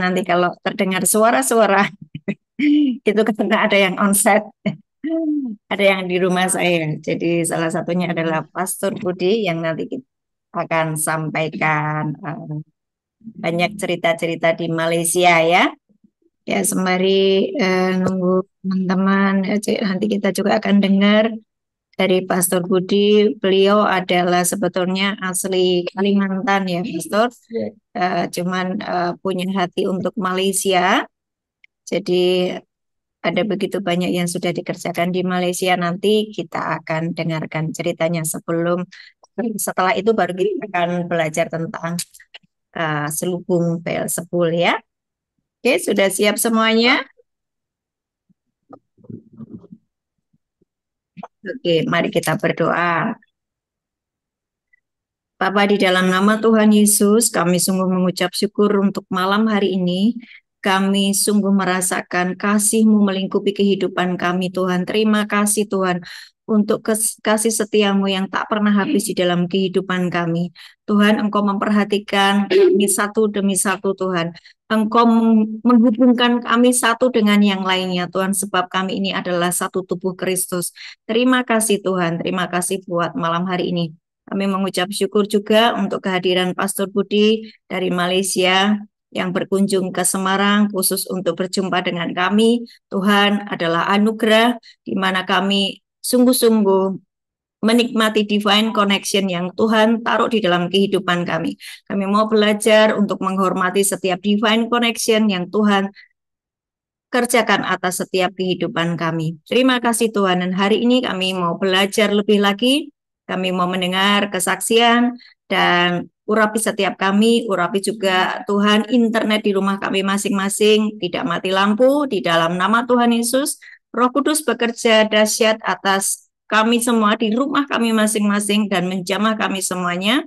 Nanti kalau terdengar suara-suara itu karena ada yang onsite, ada yang di rumah saya. Jadi salah satunya adalah Pastor Budi yang nanti kita akan sampaikan banyak cerita-cerita di Malaysia ya. Ya sembari nunggu teman-teman, nanti kita juga akan dengar dari Pastor Budi. Beliau adalah sebetulnya asli Kalimantan ya, Pastor. Cuman punya hati untuk Malaysia. Jadi ada begitu banyak yang sudah dikerjakan di Malaysia. Nanti kita akan dengarkan ceritanya setelah itu baru kita akan belajar tentang selubung Beelzebul ya. Oke, sudah siap semuanya? Oke, mari kita berdoa. Bapa, di dalam nama Tuhan Yesus, kami sungguh mengucap syukur untuk malam hari ini. Kami sungguh merasakan kasih-Mu melingkupi kehidupan kami, Tuhan. Terima kasih, Tuhan, untuk kasih setiamu yang tak pernah habis di dalam kehidupan kami. Tuhan, Engkau memperhatikan kami satu demi satu, Tuhan. Engkau menghubungkan kami satu dengan yang lainnya, Tuhan, sebab kami ini adalah satu tubuh Kristus. Terima kasih, Tuhan. Terima kasih buat malam hari ini. Kami mengucap syukur juga untuk kehadiran Pastor Budi dari Malaysia yang berkunjung ke Semarang khusus untuk berjumpa dengan kami. Tuhan adalah anugerah di mana kami sungguh-sungguh menikmati divine connection yang Tuhan taruh di dalam kehidupan kami. Kami mau belajar untuk menghormati setiap divine connection yang Tuhan kerjakan atas setiap kehidupan kami. Terima kasih Tuhan, dan hari ini kami mau belajar lebih lagi. Kami mau mendengar kesaksian dan urapi setiap kami, urapi juga Tuhan internet di rumah kami masing-masing, tidak mati lampu, di dalam nama Tuhan Yesus. Roh Kudus bekerja dahsyat atas kami semua di rumah kami masing-masing dan menjamah kami semuanya.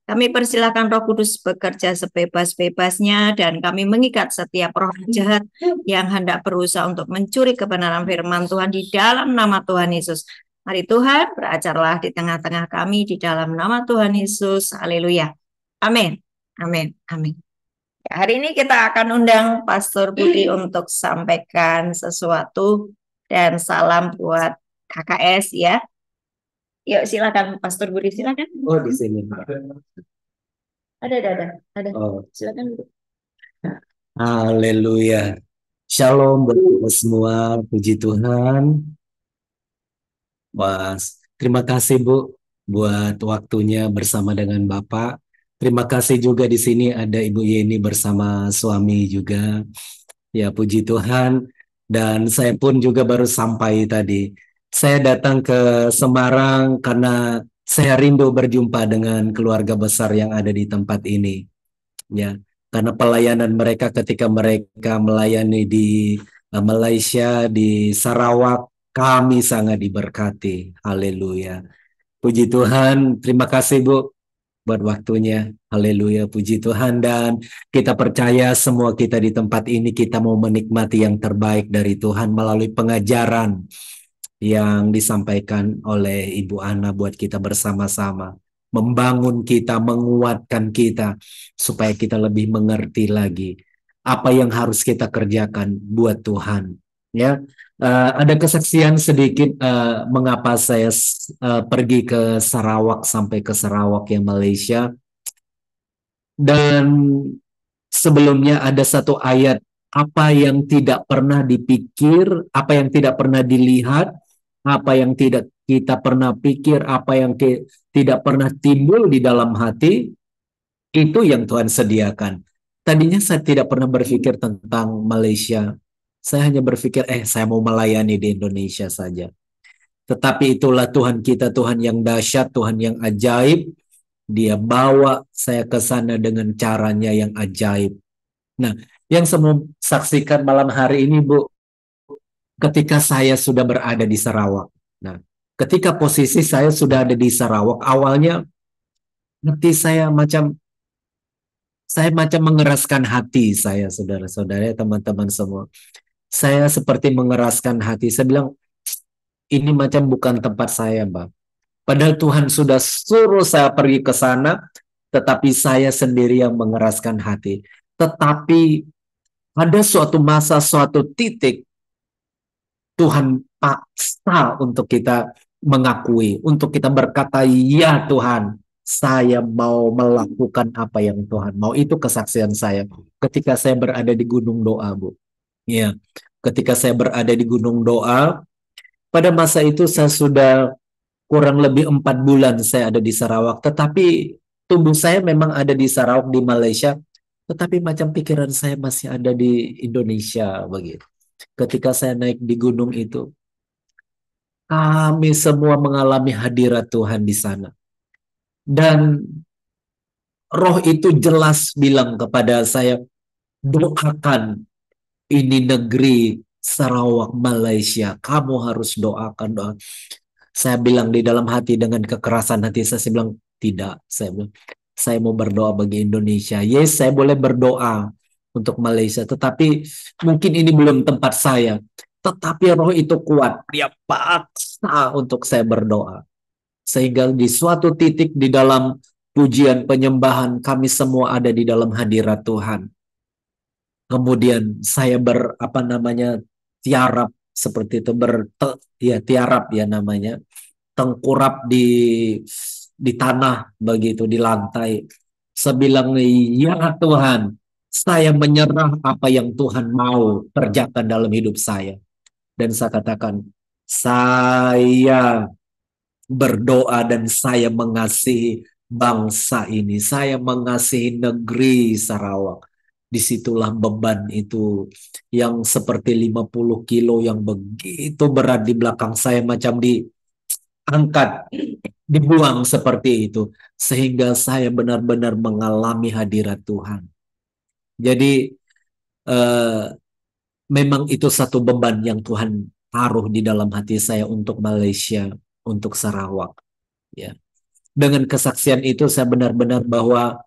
Kami persilakan Roh Kudus bekerja sebebas-bebasnya dan kami mengikat setiap roh jahat yang hendak berusaha untuk mencuri kebenaran firman Tuhan di dalam nama Tuhan Yesus. Mari Tuhan beracarlah di tengah-tengah kami di dalam nama Tuhan Yesus. Haleluya. Amin. Amin. Amin. Ya, hari ini kita akan undang Pastor Budi untuk sampaikan sesuatu dan salam buat KKS ya. Yuk silakan Pastor Budi, silakan. Oh, di sini. Ada. Oh, Silakan. haleluya. Shalom buat kita semua. Puji Tuhan. Mas, terima kasih Bu buat waktunya bersama dengan Bapak. Terima kasih juga di sini ada Ibu Yeni bersama suami juga. Ya, puji Tuhan. Dan saya pun juga baru sampai tadi. Saya datang ke Semarang karena saya rindu berjumpa dengan keluarga besar yang ada di tempat ini. Ya, karena pelayanan mereka ketika mereka melayani di Malaysia, di Sarawak, kami sangat diberkati. Haleluya. Puji Tuhan, terima kasih Bu buat waktunya. Haleluya, puji Tuhan. Dan kita percaya semua kita di tempat ini kita mau menikmati yang terbaik dari Tuhan melalui pengajaran yang disampaikan oleh Ibu Ana buat kita bersama-sama. Membangun kita, menguatkan kita, supaya kita lebih mengerti lagi apa yang harus kita kerjakan buat Tuhan. Ya, ada kesaksian sedikit mengapa saya pergi ke Sarawak sampai ke Sarawak yang Malaysia. Dan sebelumnya ada satu ayat, apa yang tidak pernah dipikir, apa yang tidak pernah dilihat, apa yang tidak kita pernah pikir, apa yang tidak pernah timbul di dalam hati, itu yang Tuhan sediakan. Tadinya saya tidak pernah berpikir tentang Malaysia. Saya hanya berpikir, saya mau melayani di Indonesia saja. Tetapi itulah Tuhan kita, Tuhan yang dahsyat, Tuhan yang ajaib. Dia bawa saya ke sana dengan caranya yang ajaib. Nah, yang saya mau saksikan malam hari ini, Bu, ketika saya sudah berada di Sarawak. Nah, ketika posisi saya sudah ada di Sarawak, awalnya hati saya macam mengeraskan hati saya, saudara-saudara, teman-teman semua. Saya seperti mengeraskan hati. Saya bilang, ini macam bukan tempat saya, Bang. Padahal Tuhan sudah suruh saya pergi ke sana, tetapi saya sendiri yang mengeraskan hati. Tetapi ada suatu masa, suatu titik Tuhan paksa untuk kita mengakui, untuk kita berkata, ya Tuhan, saya mau melakukan apa yang Tuhan mau. Itu kesaksian saya ketika saya berada di Gunung Doa, Bu. Ya, ketika saya berada di Gunung Doa, pada masa itu saya sudah kurang lebih 4 bulan saya ada di Sarawak. Tetapi tubuh saya memang ada di Sarawak, di Malaysia. Tetapi macam pikiran saya masih ada di Indonesia begitu. Ketika saya naik di gunung itu, kami semua mengalami hadirat Tuhan di sana. Dan roh itu jelas bilang kepada saya, doakan ini negeri Sarawak, Malaysia. Kamu harus doakan doa. Saya bilang di dalam hati dengan kekerasan hati saya bilang, tidak. Saya bilang, saya mau berdoa bagi Indonesia. Yes, saya boleh berdoa untuk Malaysia. Tetapi mungkin ini belum tempat saya. Tetapi roh itu kuat. Dia paksa untuk saya berdoa. Sehingga di suatu titik di dalam pujian penyembahan kami semua ada di dalam hadirat Tuhan. Kemudian saya apa namanya, tiarap seperti itu, ya tiarap ya namanya, tengkurap di tanah begitu, di lantai. Saya bilang, ya Tuhan, saya menyerah apa yang Tuhan mau kerjakan dalam hidup saya. Dan saya katakan, saya berdoa dan saya mengasihi bangsa ini. Saya mengasihi negeri Sarawak. Disitulah beban itu yang seperti 50 kilo yang begitu berat di belakang saya macam diangkat, dibuang seperti itu. Sehingga saya benar-benar mengalami hadirat Tuhan. Jadi eh, memang itu satu beban yang Tuhan taruh di dalam hati saya untuk Malaysia, untuk Sarawak. Ya. Dengan kesaksian itu saya benar-benar bahwa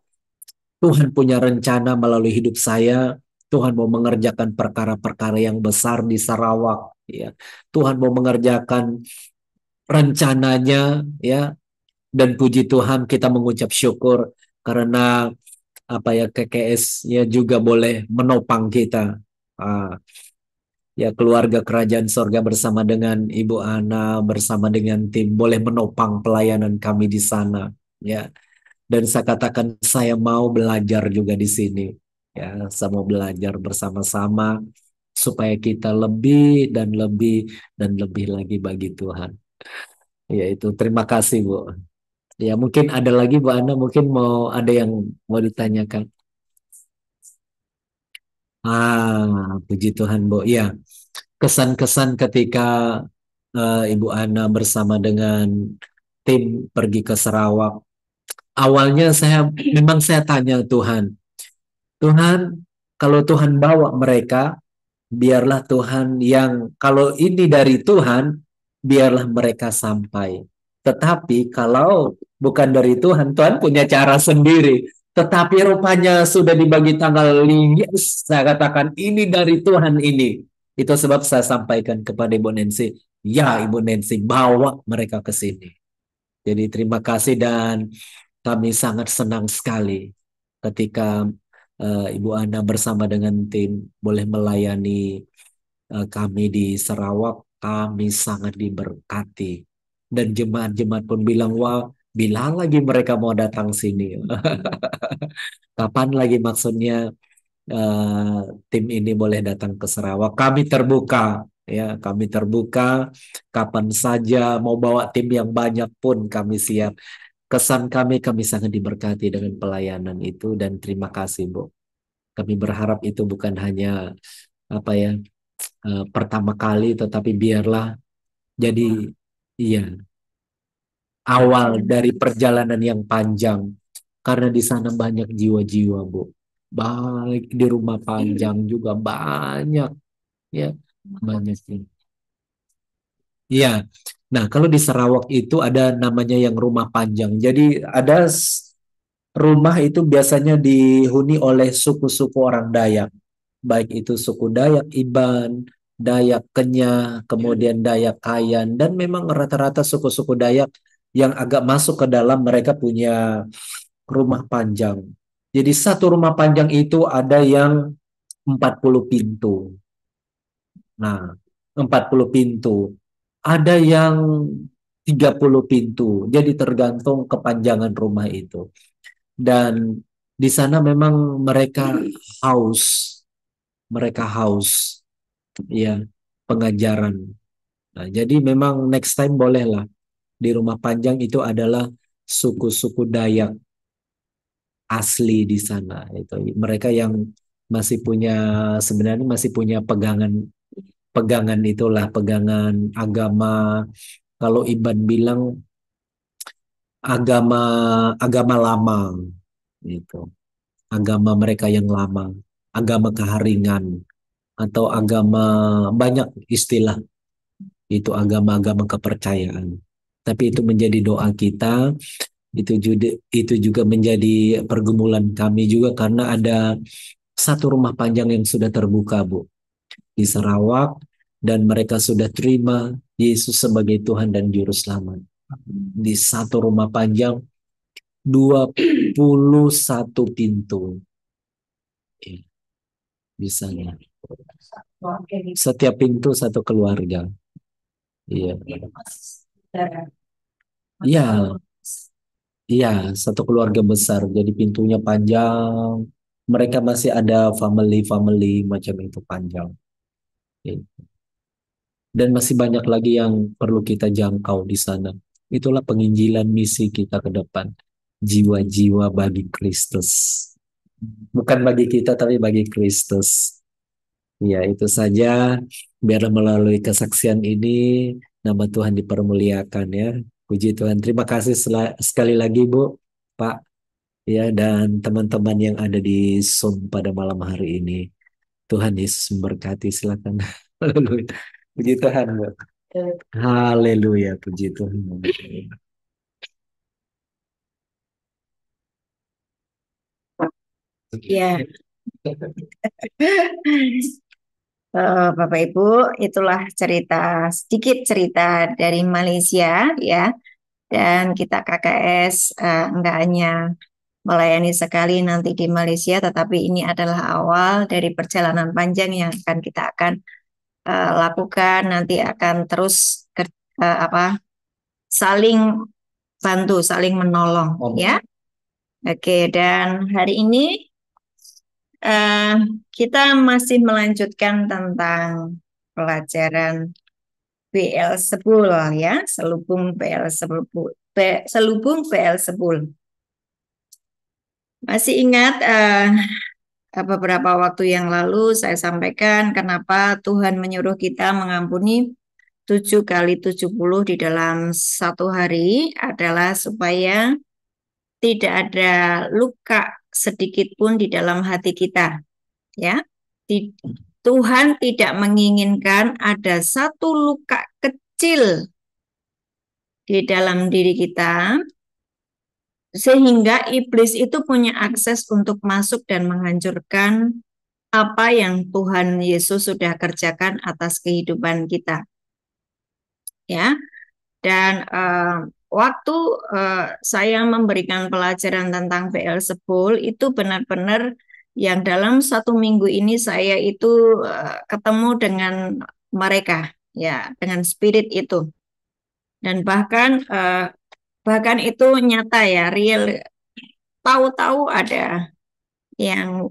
Tuhan punya rencana melalui hidup saya. Tuhan mau mengerjakan perkara-perkara yang besar di Sarawak. Ya. Tuhan mau mengerjakan rencananya, ya. Dan puji Tuhan kita mengucap syukur karena apa ya, KKS-nya juga boleh menopang kita. Ah, ya, keluarga Kerajaan Sorga bersama dengan Ibu Ana, bersama dengan tim boleh menopang pelayanan kami di sana. Ya, dan saya katakan saya mau belajar juga di sini. Ya, saya mau belajar bersama-sama supaya kita lebih dan lebih dan lebih lagi bagi Tuhan. Ya itu, terima kasih Bu. Ya mungkin ada lagi Bu Ana, mungkin mau ada yang mau ditanyakan. Puji Tuhan Bu. Ya, kesan-kesan ketika Ibu Ana bersama dengan tim pergi ke Sarawak. Awalnya memang saya tanya Tuhan, Tuhan, kalau Tuhan bawa mereka, biarlah Tuhan yang, kalau ini dari Tuhan, biarlah mereka sampai. Tetapi kalau bukan dari Tuhan, Tuhan punya cara sendiri. Tetapi rupanya sudah dibagi tanggal, yes, saya katakan ini dari Tuhan ini. Itu sebab saya sampaikan kepada Ibu Nancy, ya Ibu Nancy, bawa mereka ke sini. Jadi terima kasih dan kami sangat senang sekali ketika Ibu Ana bersama dengan tim boleh melayani kami di Sarawak. Kami sangat diberkati. Dan jemaat-jemaat pun bilang, wah, bila lagi mereka mau datang sini. Kapan lagi maksudnya eh, tim ini boleh datang ke Sarawak. Kami terbuka, ya, kami terbuka. Kapan saja mau bawa tim yang banyak pun kami siap. Kesan kami sangat diberkati dengan pelayanan itu dan terima kasih Bu. Kami berharap itu bukan hanya apa ya, pertama kali, tetapi biarlah jadi iya awal dari perjalanan yang panjang karena di sana banyak jiwa-jiwa Bu. Baik di rumah panjang juga banyak, ya, banyak sih. Iya. Nah, kalau di Sarawak itu ada namanya yang rumah panjang. Jadi ada rumah itu biasanya dihuni oleh suku-suku orang Dayak. Baik itu suku Dayak Iban, Dayak Kenyah, kemudian Dayak Kayan, dan memang rata-rata suku-suku Dayak yang agak masuk ke dalam mereka punya rumah panjang. Jadi satu rumah panjang itu ada yang 40 pintu. Nah, 40 pintu. Ada yang 30 pintu. Jadi tergantung kepanjangan rumah itu. Dan di sana memang haus, mereka haus, ya, pengajaran. Nah, jadi memang next time bolehlah di rumah panjang itu adalah suku-suku Dayak asli di sana. Itu mereka yang masih punya sebenarnya masih punya pegangan pegangan itulah pegangan agama. Kalau Iban bilang agama agama lama itu. Agama mereka yang lama, agama keharingan atau agama banyak istilah itu agama-agama kepercayaan. Tapi itu menjadi doa kita, itu juga menjadi pergumulan kami juga karena ada satu rumah panjang yang sudah terbuka, Bu, di Sarawak dan mereka sudah terima Yesus sebagai Tuhan dan Juru Selamat. Di satu rumah panjang 21 pintu. Bisa ya. Setiap pintu satu keluarga. Iya. Iya, iya, satu keluarga besar. Jadi pintunya panjang. Mereka masih ada family-family macam itu panjang. Iya. Dan masih banyak lagi yang perlu kita jangkau di sana. Itulah penginjilan misi kita ke depan. Jiwa-jiwa bagi Kristus. Bukan bagi kita, tapi bagi Kristus. Ya, itu saja. Biarlah melalui kesaksian ini, nama Tuhan dipermuliakan ya. Puji Tuhan. Terima kasih sekali lagi, Bu, Pak, ya, dan teman-teman yang ada di Zoom pada malam hari ini. Tuhan Yesus memberkati. Silakan. Haleluya. Puji Tuhan, Bu. Haleluya. Puji Tuhan. Ya, Bapak Ibu, itulah sedikit cerita dari Malaysia ya. Dan kita KKS nggak hanya melayani sekali nanti di Malaysia, tetapi ini adalah awal dari perjalanan panjang yang kita akan lakukan. Nanti akan terus saling bantu, saling menolong ya. Oke, dan hari ini eh, kita masih melanjutkan tentang pelajaran Beelzebul ya, selubung Beelzebul. Selubung Beelzebul. Masih ingat beberapa waktu yang lalu saya sampaikan kenapa Tuhan menyuruh kita mengampuni 7 kali 70 di dalam satu hari adalah supaya tidak ada luka sedikit pun di dalam hati kita. Ya, Tuhan tidak menginginkan ada satu luka kecil di dalam diri kita sehingga iblis itu punya akses untuk masuk dan menghancurkan apa yang Tuhan Yesus sudah kerjakan atas kehidupan kita. Ya, dan waktu saya memberikan pelajaran tentang Beelzebul itu benar-benar yang dalam 1 minggu ini saya itu ketemu dengan mereka, ya, dengan spirit itu, dan bahkan itu nyata ya, real. Tahu-tahu ada yang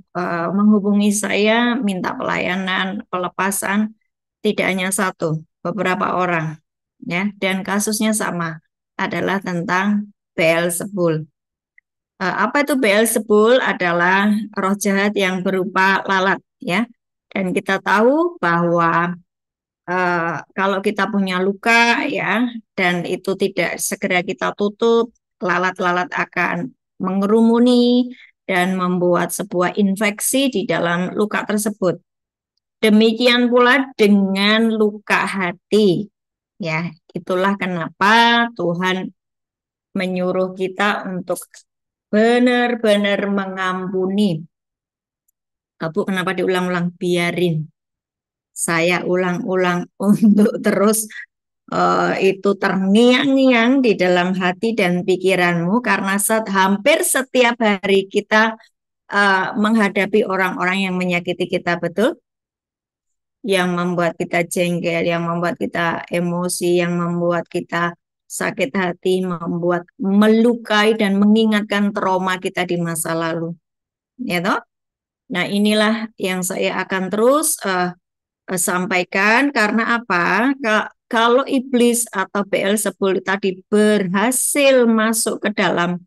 menghubungi saya minta pelayanan pelepasan, tidak hanya satu, beberapa orang, ya, dan kasusnya sama, adalah tentang Beelzebul. Apa itu Beelzebul? Adalah roh jahat yang berupa lalat, ya. Dan kita tahu bahwa kalau kita punya luka, ya, dan itu tidak segera kita tutup, lalat-lalat akan mengerumuni dan membuat sebuah infeksi di dalam luka tersebut. Demikian pula dengan luka hati. Ya, itulah kenapa Tuhan menyuruh kita untuk benar-benar mengampuni. Bu, kenapa diulang-ulang? Biarin saya ulang-ulang untuk terus itu terngiang-ngiang di dalam hati dan pikiranmu, karena hampir setiap hari kita menghadapi orang-orang yang menyakiti kita, betul? Yang membuat kita jengkel, yang membuat kita emosi, yang membuat kita sakit hati, membuat melukai dan mengingatkan trauma kita di masa lalu. Ya toh? Nah, inilah yang saya akan terus sampaikan karena apa? Kalau iblis atau Beelzebul tadi berhasil masuk ke dalam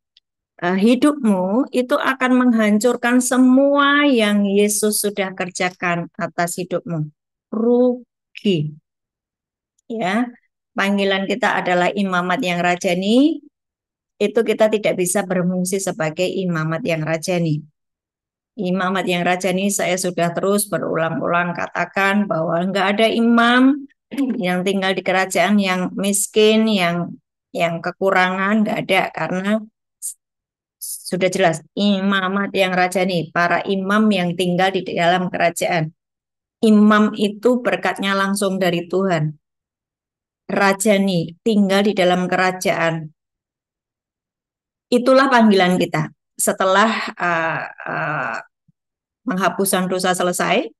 hidupmu, itu akan menghancurkan semua yang Yesus sudah kerjakan atas hidupmu. Rugi. Ya, panggilan kita adalah imamat yang rajani, itu kita tidak bisa berfungsi sebagai imamat yang rajani. Imamat yang rajani saya sudah terus berulang-ulang katakan bahwa enggak ada imam yang tinggal di kerajaan yang miskin, yang kekurangan, enggak ada, karena sudah jelas imamat yang rajani, para imam yang tinggal di dalam kerajaan. Imam itu berkatnya langsung dari Tuhan. Rajani, tinggal di dalam kerajaan. Itulah panggilan kita. Setelah penghapusan dosa selesai,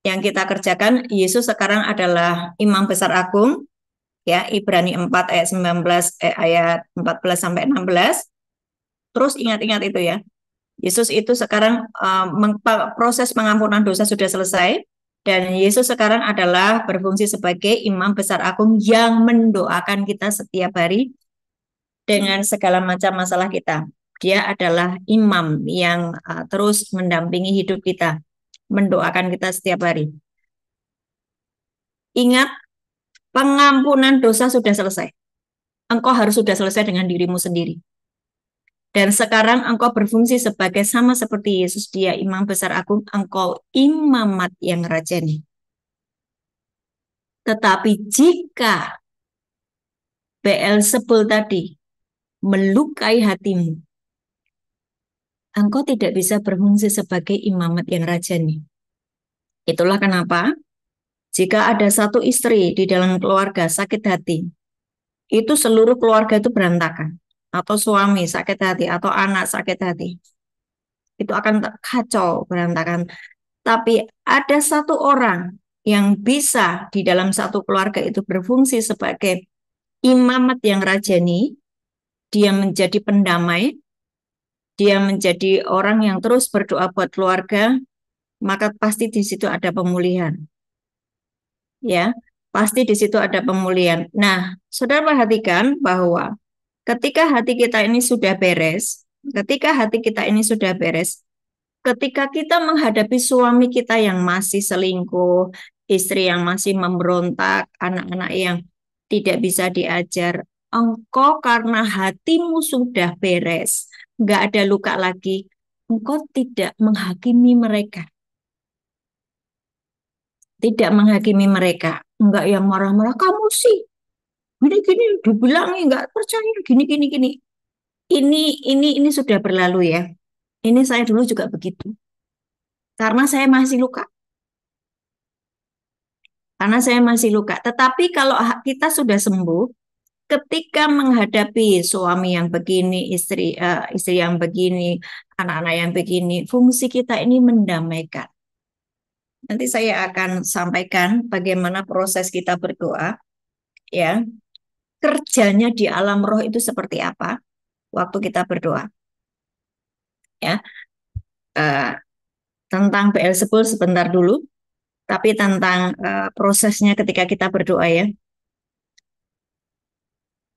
yang kita kerjakan, Yesus sekarang adalah Imam Besar Agung, ya, Ibrani 4 ayat 19 ayat 14 sampai 16. Terus ingat-ingat itu ya. Yesus itu sekarang proses pengampunan dosa sudah selesai, dan Yesus sekarang adalah berfungsi sebagai Imam Besar Agung yang mendoakan kita setiap hari dengan segala macam masalah kita. Dia adalah imam yang terus mendampingi hidup kita, mendoakan kita setiap hari. Ingat, pengampunan dosa sudah selesai. Engkau harus sudah selesai dengan dirimu sendiri. Dan sekarang engkau berfungsi sebagai sama seperti Yesus, dia imam besar agung, engkau imamat yang rajani. Tetapi jika Beelzebul tadi melukai hatimu, engkau tidak bisa berfungsi sebagai imamat yang rajani. Itulah kenapa jika ada satu istri di dalam keluarga sakit hati, itu seluruh keluarga itu berantakan. Atau suami sakit hati, atau anak sakit hati. Itu akan kacau, berantakan. Tapi ada satu orang yang bisa di dalam satu keluarga itu berfungsi sebagai imamat yang rajani, dia menjadi pendamai, dia menjadi orang yang terus berdoa buat keluarga, maka pasti di situ ada pemulihan. Ya, pasti di situ ada pemulihan. Nah, saudara perhatikan bahwa ketika hati kita ini sudah beres, ketika kita menghadapi suami kita yang masih selingkuh, istri yang masih memberontak, anak-anak yang tidak bisa diajar, engkau karena hatimu sudah beres, nggak ada luka lagi, engkau tidak menghakimi mereka. Tidak menghakimi mereka. Enggak yang marah-marah, kamu sih gini-gini, dibilangi nggak percaya, gini-gini. Ini sudah berlalu ya. Ini saya dulu juga begitu. Karena saya masih luka. Tetapi kalau kita sudah sembuh, ketika menghadapi suami yang begini, istri yang begini, anak-anak yang begini, fungsi kita ini mendamaikan. Nanti saya akan sampaikan bagaimana proses kita berdoa, ya. Kerjanya di alam roh itu seperti apa waktu kita berdoa, ya. Tentang Beelzebul sebentar dulu, tapi tentang prosesnya ketika kita berdoa, ya.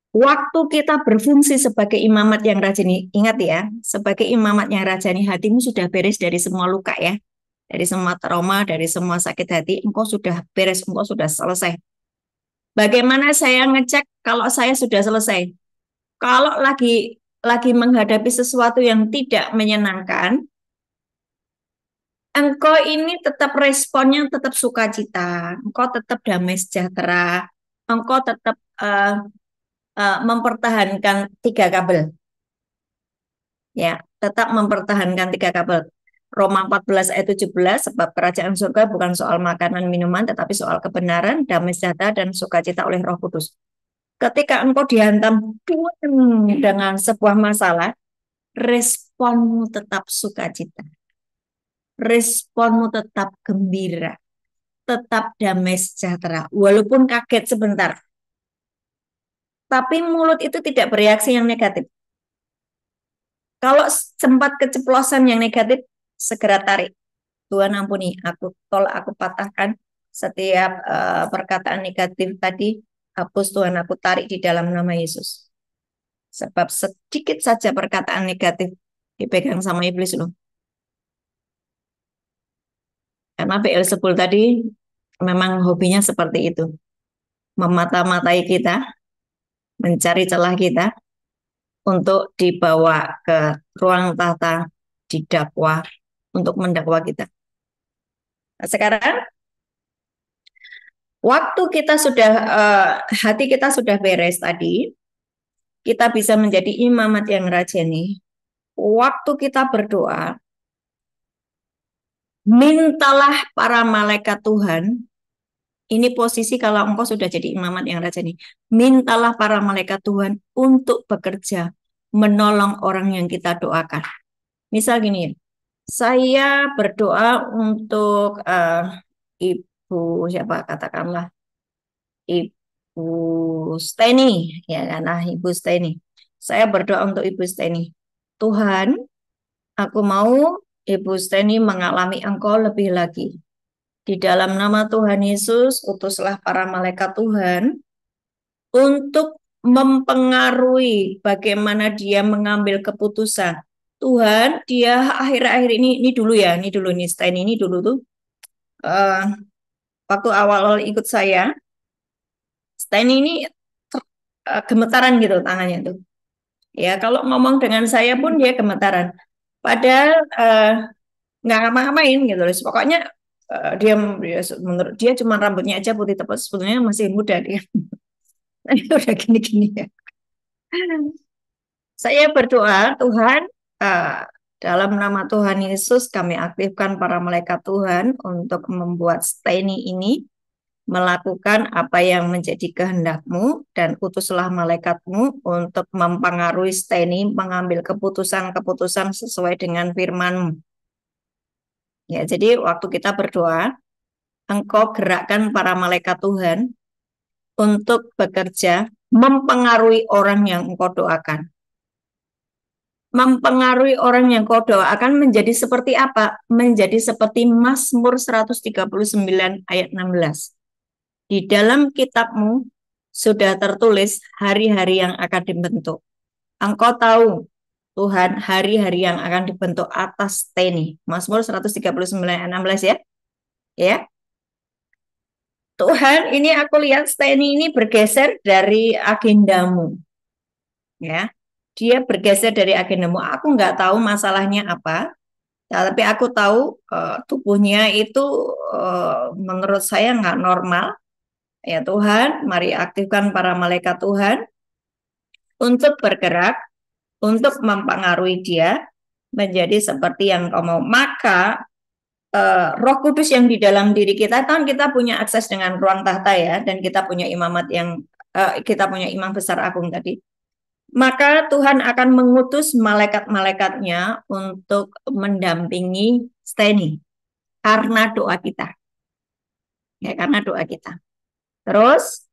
Waktu kita berfungsi sebagai imamat yang rajani, ingat ya, sebagai imamat yang rajani, hatimu sudah beres dari semua luka ya, dari semua trauma, dari semua sakit hati, engkau sudah beres, engkau sudah selesai. Bagaimana saya ngecek kalau saya sudah selesai? Kalau lagi menghadapi sesuatu yang tidak menyenangkan, engkau ini tetap responnya tetap sukacita, engkau tetap damai sejahtera, engkau tetap mempertahankan 3 kabel. Ya, tetap mempertahankan 3 kabel. Roma 14 ayat 17, sebab kerajaan surga bukan soal makanan minuman, tetapi soal kebenaran, damai sejahtera, dan sukacita oleh Roh Kudus. Ketika engkau dihantam dengan sebuah masalah, respon responmu tetap sukacita, responmu tetap gembira, tetap damai sejahtera, walaupun kaget sebentar. Tapi mulut itu tidak bereaksi yang negatif. Kalau sempat keceplosan yang negatif, segera tarik. Tuhan ampuni, aku tolak, aku patahkan setiap perkataan negatif tadi. Hapus Tuhan, aku tarik di dalam nama Yesus. Sebab sedikit saja perkataan negatif dipegang sama iblis loh. Karena Beelzebul tadi memang hobinya seperti itu. Memata-matai kita, mencari celah kita untuk dibawa ke ruang tahta, didakwa, untuk mendakwa kita. Nah, sekarang waktu kita sudah hati kita sudah beres tadi, kita bisa menjadi imamat yang rajani. Waktu kita berdoa, mintalah para malaikat Tuhan. Ini posisi kalau engkau sudah jadi imamat yang rajani. Mintalah para malaikat Tuhan untuk bekerja, menolong orang yang kita doakan. Misal gini ya, saya berdoa untuk ibu siapa, katakanlah Ibu Steni, ya kan, Ibu Steni. Saya berdoa untuk Ibu Steni. Tuhan, aku mau Ibu Steni mengalami Engkau lebih lagi. Di dalam nama Tuhan Yesus, utuslah para malaikat Tuhan untuk mempengaruhi bagaimana dia mengambil keputusan. Tuhan, dia akhir-akhir ini dulu ya, ini dulu nih, Steni ini dulu tuh, waktu awal-awal ikut saya, Steny ini gemetaran gitu tangannya tuh. Ya, kalau ngomong dengan saya pun dia gemetaran. Padahal nggak ngapa-ngapain gitu loh. Pokoknya dia menurut dia cuma rambutnya aja putih tepat, sebetulnya masih muda dia. Udah gini-gini ya. Saya berdoa, Tuhan, dalam nama Tuhan Yesus kami aktifkan para malaikat Tuhan untuk membuat Steny ini melakukan apa yang menjadi kehendak-Mu, dan utuslah malaikat-Mu untuk mempengaruhi Steny mengambil keputusan-keputusan sesuai dengan firman-Mu. Ya, jadi waktu kita berdoa, Engkau gerakkan para malaikat Tuhan untuk bekerja mempengaruhi orang yang Engkau doakan. Mempengaruhi orang yang Engkau doakan menjadi seperti apa? Menjadi seperti Mazmur 139 ayat 16. Di dalam kitab-Mu sudah tertulis hari-hari yang akan dibentuk. Engkau tahu, Tuhan, hari-hari yang akan dibentuk atas Steny. Mazmur 139 ayat 16 ya. Ya. Tuhan, ini aku lihat Steny ini bergeser dari agendamu. Ya. Dia bergeser dari agendamu. Aku nggak tahu masalahnya apa. Ya, tapi aku tahu tubuhnya itu menurut saya nggak normal. Ya Tuhan, mari aktifkan para malaikat Tuhan untuk bergerak, untuk mempengaruhi dia menjadi seperti yang Kau mau. Maka Roh Kudus yang di dalam diri kita, kan kita punya akses dengan ruang tahta ya, dan kita punya imamat yang kita punya imam besar agung tadi. Maka Tuhan akan mengutus malaikat-malaikatnya untuk mendampingi Steny karena doa kita. Ya, karena doa kita. Terus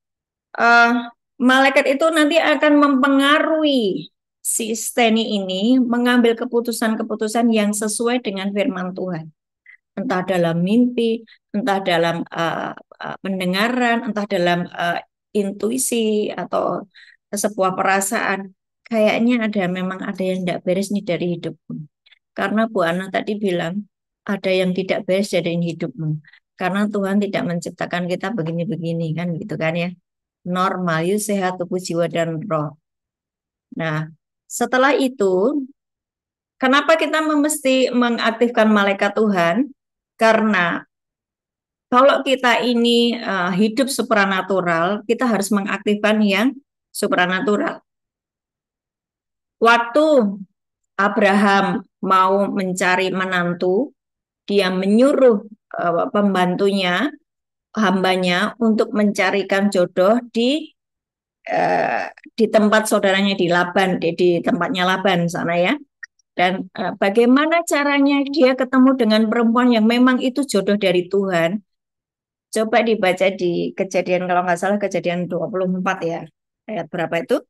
malaikat itu nanti akan mempengaruhi si Steny ini mengambil keputusan-keputusan yang sesuai dengan firman Tuhan. Entah dalam mimpi, entah dalam pendengaran, entah dalam intuisi atau sebuah perasaan. Kayaknya memang ada yang tidak beres nih dari hidupmu. Karena Bu Ana tadi bilang, ada yang tidak beres dari hidupmu. Karena Tuhan tidak menciptakan kita begini-begini kan gitu kan ya. Normal, you sehat tubuh, jiwa, dan roh. Nah, setelah itu, kenapa kita mesti mengaktifkan malaikat Tuhan? Karena kalau kita ini hidup supranatural, kita harus mengaktifkan yang supranatural. Waktu Abraham mau mencari menantu, dia menyuruh pembantunya, hambanya, untuk mencarikan jodoh di tempat saudaranya di Laban, di tempatnya Laban sana ya. Dan bagaimana caranya dia ketemu dengan perempuan yang memang itu jodoh dari Tuhan? Coba dibaca di Kejadian, kalau nggak salah Kejadian 24 ya. Ayat berapa itu?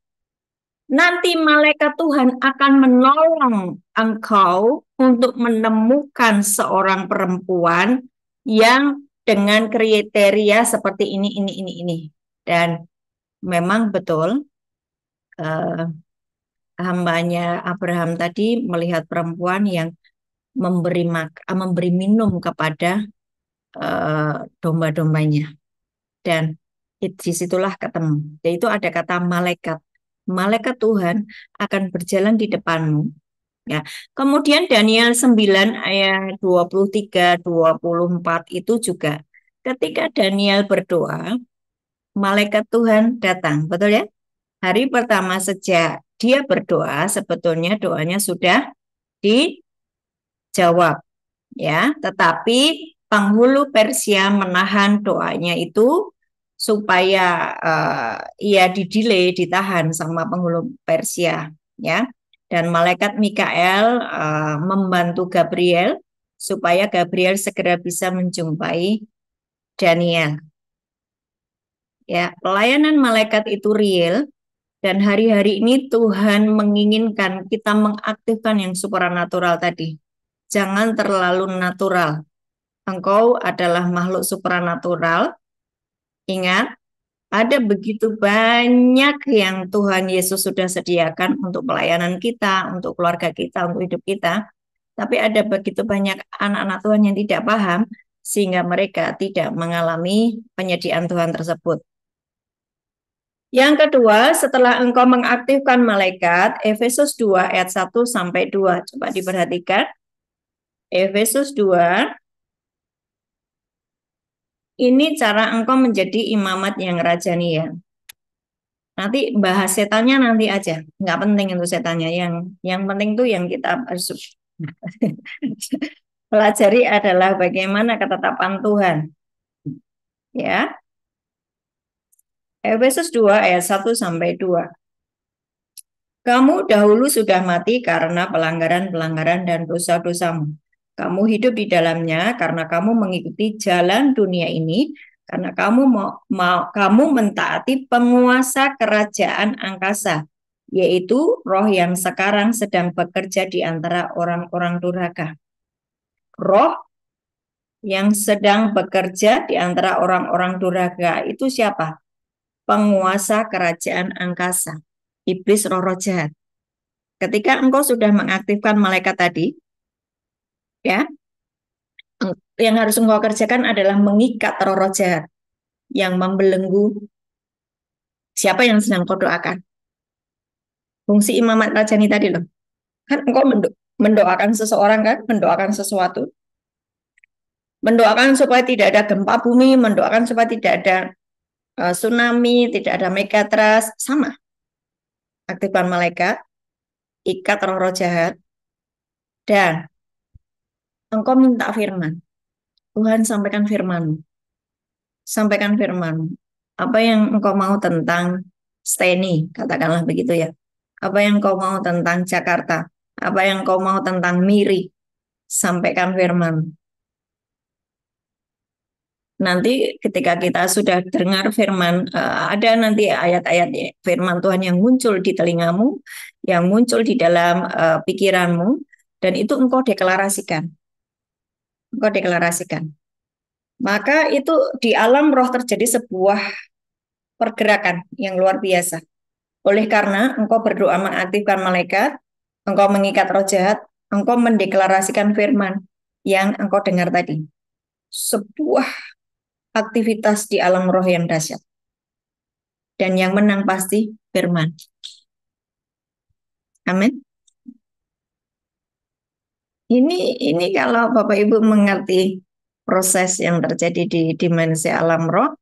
Nanti malaikat Tuhan akan menolong engkau untuk menemukan seorang perempuan yang dengan kriteria seperti ini. Dan memang betul, eh, hambanya Abraham tadi melihat perempuan yang memberi minum kepada domba-dombanya. Dan disitulah ketemu. Yaitu ada kata malaikat. Malaikat Tuhan akan berjalan di depanmu. Ya. Kemudian Daniel 9 ayat 23-24 itu juga ketika Daniel berdoa, malaikat Tuhan datang. Betul ya? Hari pertama sejak dia berdoa, sebetulnya doanya sudah dijawab. Ya, tetapi penghulu Persia menahan doanya itu supaya ia ditahan sama penghulu Persia, ya. Dan malaikat Mikael membantu Gabriel supaya Gabriel segera bisa menjumpai Daniel. Ya, pelayanan malaikat itu real dan hari-hari ini Tuhan menginginkan kita mengaktifkan yang supranatural tadi. Jangan terlalu natural. Engkau adalah makhluk supranatural. Ingat, ada begitu banyak yang Tuhan Yesus sudah sediakan untuk pelayanan kita, untuk keluarga kita, untuk hidup kita. Tapi ada begitu banyak anak-anak Tuhan yang tidak paham, sehingga mereka tidak mengalami penyediaan Tuhan tersebut. Yang kedua, setelah engkau mengaktifkan malaikat, Efesus 2 ayat 1-2. Coba diperhatikan. Efesus 2. Ini cara engkau menjadi imamat yang rajanian. Nanti bahas setannya nanti aja, nggak penting itu setannya. Yang penting tuh yang kita pelajari adalah bagaimana ketetapan Tuhan. Ya, Efesus 2 ayat 1-2. Kamu dahulu sudah mati karena pelanggaran-pelanggaran dan dosa-dosamu. Kamu hidup di dalamnya karena kamu mengikuti jalan dunia ini, karena kamu mentaati penguasa kerajaan angkasa, yaitu roh yang sekarang sedang bekerja di antara orang-orang durhaka. Roh yang sedang bekerja di antara orang-orang durhaka itu siapa? Penguasa kerajaan angkasa. Iblis, roh-roh jahat. Ketika engkau sudah mengaktifkan malaikat tadi, ya, yang harus engkau kerjakan adalah mengikat roh-roh jahat yang membelenggu siapa yang sedang kau doakan. Fungsi imamat rajani tadi loh. Kan engkau mendoakan seseorang kan, mendoakan sesuatu, mendoakan supaya tidak ada gempa bumi, mendoakan supaya tidak ada tsunami, tidak ada megatrust, sama. Aktifkan malaikat, ikat roh-roh jahat, dan engkau minta firman. Tuhan sampaikan firman. Sampaikan firman. Apa yang engkau mau tentang Steny, katakanlah begitu ya. Apa yang engkau mau tentang Jakarta. Apa yang engkau mau tentang Miri. Sampaikan firman. Nanti ketika kita sudah dengar firman, ada nanti ayat-ayat firman Tuhan yang muncul di telingamu, yang muncul di dalam pikiranmu, dan itu engkau deklarasikan. Engkau deklarasikan. Maka itu di alam roh terjadi sebuah pergerakan yang luar biasa. Oleh karena engkau berdoa mengaktifkan malaikat, engkau mengikat roh jahat, engkau mendeklarasikan firman yang engkau dengar tadi. Sebuah aktivitas di alam roh yang dahsyat. Dan yang menang pasti firman. Amin. Ini kalau Bapak Ibu mengerti proses yang terjadi di dimensi alam roh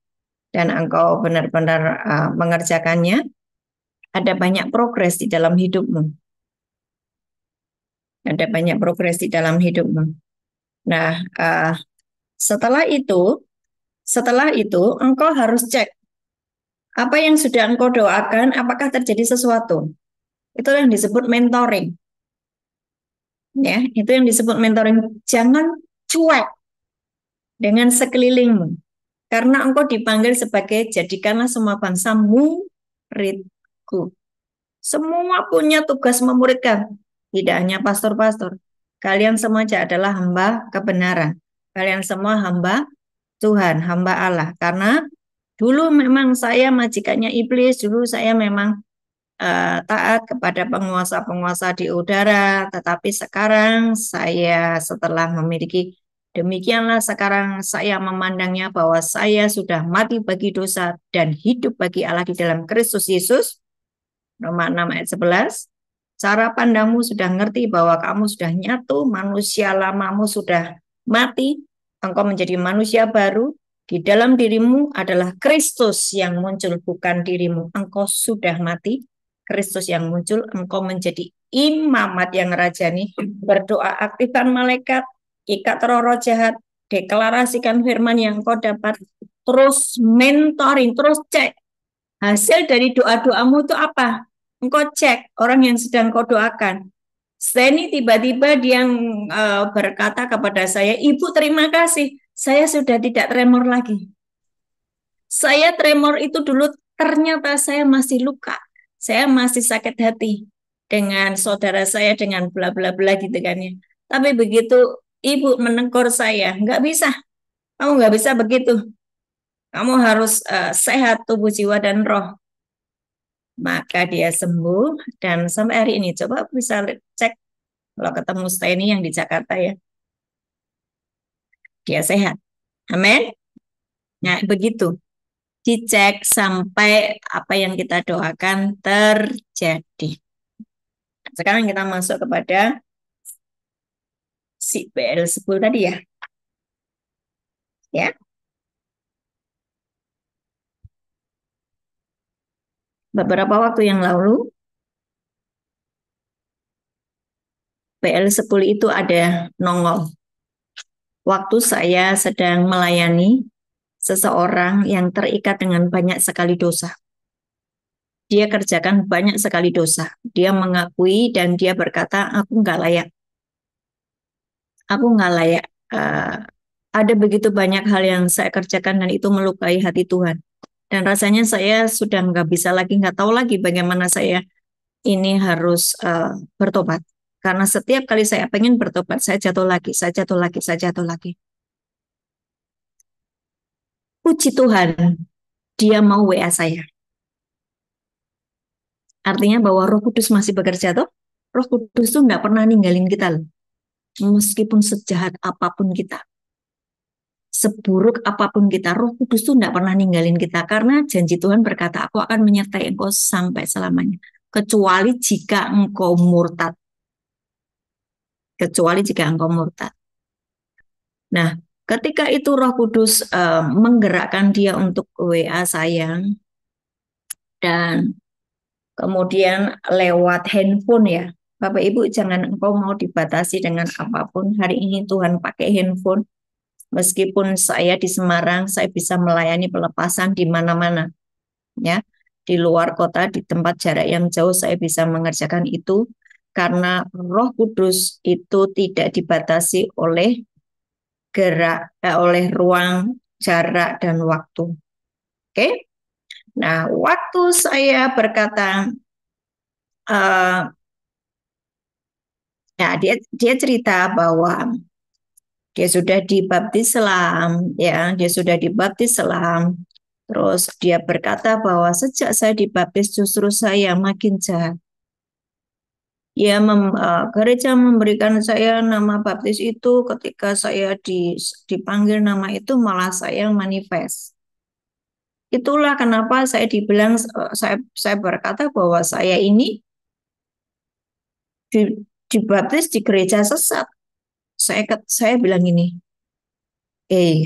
dan engkau benar-benar mengerjakannya, ada banyak progres di dalam hidupmu. Ada banyak progres di dalam hidupmu. Nah, setelah itu engkau harus cek apa yang sudah engkau doakan, apakah terjadi sesuatu. Itu yang disebut mentoring. Ya, itu yang disebut mentoring. Jangan cuek dengan sekelilingmu. Karena engkau dipanggil sebagai jadikanlah semua bangsa muridku. Semua punya tugas memuridkan. Tidak hanya pastor-pastor. Kalian semua adalah hamba kebenaran. Kalian semua hamba Tuhan, hamba Allah. Karena dulu memang saya majikannya iblis, dulu saya memang taat kepada penguasa-penguasa di udara, tetapi sekarang saya setelah memiliki demikianlah sekarang saya memandangnya bahwa saya sudah mati bagi dosa dan hidup bagi Allah di dalam Kristus Yesus. Roma 6 ayat 11. Cara pandangmu sudah ngerti bahwa kamu sudah nyatu, manusia lamamu sudah mati, engkau menjadi manusia baru, di dalam dirimu adalah Kristus yang muncul, bukan dirimu. Engkau sudah mati, Kristus yang muncul, engkau menjadi imamat yang rajani. Berdoa, aktifkan malaikat, ikat roh-roh jahat, deklarasikan firman yang kau dapat, terus mentoring, terus cek. Hasil dari doa-doamu itu apa? Engkau cek orang yang sedang kau doakan. Steny tiba-tiba dia berkata kepada saya, Ibu terima kasih, saya sudah tidak tremor lagi. Saya tremor itu dulu ternyata saya masih luka, saya masih sakit hati dengan saudara saya dengan bla bla bla gitu kan ya. Tapi begitu ibu menegur saya, nggak bisa, kamu nggak bisa begitu, kamu harus sehat tubuh jiwa dan roh. Maka dia sembuh dan sampai hari ini coba bisa cek kalau ketemu Steny yang di Jakarta ya, dia sehat. Amin. Nah begitu. Dicek sampai apa yang kita doakan terjadi. Sekarang kita masuk kepada si Beelzebul tadi ya. Ya. Beberapa waktu yang lalu Beelzebul itu ada nongol. Waktu saya sedang melayani seseorang yang terikat dengan banyak sekali dosa. Dia kerjakan banyak sekali dosa. Dia mengakui dan dia berkata, aku nggak layak. Aku nggak layak. Ada begitu banyak hal yang saya kerjakan dan itu melukai hati Tuhan. Dan rasanya saya sudah nggak bisa lagi, nggak tahu lagi bagaimana saya ini harus bertobat. Karena setiap kali saya pengen bertobat, saya jatuh lagi, saya jatuh lagi, saya jatuh lagi. Puji Tuhan, dia mau WA saya. Artinya bahwa Roh Kudus masih bekerja tuh. Roh Kudus tuh nggak pernah ninggalin kita loh. Meskipun sejahat apapun kita, seburuk apapun kita, Roh Kudus tuh nggak pernah ninggalin kita. Karena janji Tuhan berkata, aku akan menyertai engkau sampai selamanya. Kecuali jika engkau murtad. Kecuali jika engkau murtad. Nah, ketika itu Roh Kudus menggerakkan dia untuk WA saya, dan kemudian lewat handphone ya, Bapak Ibu jangan engkau mau dibatasi dengan apapun. Hari ini Tuhan pakai handphone. Meskipun saya di Semarang, saya bisa melayani pelepasan di mana-mana. Ya, di luar kota, di tempat jarak yang jauh saya bisa mengerjakan itu karena Roh Kudus itu tidak dibatasi oleh oleh ruang, jarak dan waktu. Oke. Nah, waktu saya berkata ya dia cerita bahwa dia sudah dibaptis selam, ya, dia sudah dibaptis selam. Terus dia berkata bahwa sejak saya dibaptis justru saya makin jahat. Ya, gereja memberikan saya nama baptis itu ketika saya dipanggil nama itu malah saya manifest. Itulah kenapa saya dibilang saya berkata bahwa saya ini dibaptis di gereja sesat. Saya bilang ini,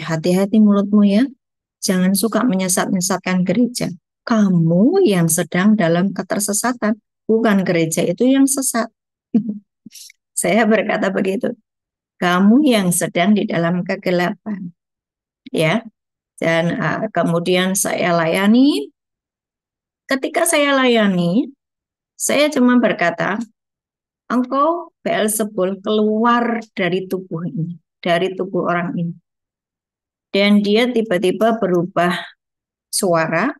hati-hati mulutmu ya, jangan suka menyesat-nyesatkan gereja. Kamu yang sedang dalam ketersesatan, bukan gereja itu yang sesat. Saya berkata begitu. Kamu yang sedang di dalam kegelapan. Ya. Dan kemudian saya layani. Ketika saya layani, saya cuma berkata, engkau Beelzebul keluar dari tubuh ini, dari tubuh orang ini. Dan dia tiba-tiba berubah suara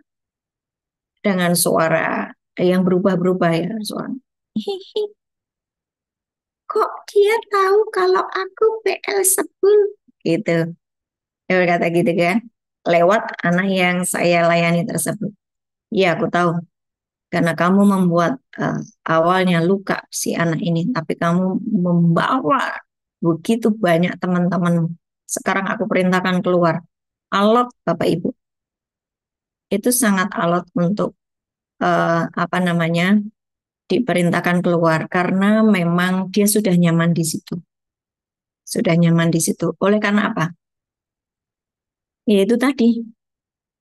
dengan suara yang berubah-berubah ya suara. Hihi, kok dia tahu kalau aku Beelzebul? Gitu. Dia berkata gitu kan. Lewat anak yang saya layani tersebut. Ya, aku tahu. Karena kamu membuat awalnya luka si anak ini, tapi kamu membawa begitu banyak teman-teman. Sekarang aku perintahkan keluar. Alot, Bapak Ibu. Itu sangat alot untuk apa namanya diperintahkan keluar karena memang dia sudah nyaman di situ. Sudah nyaman di situ. Oleh karena apa? Yaitu tadi,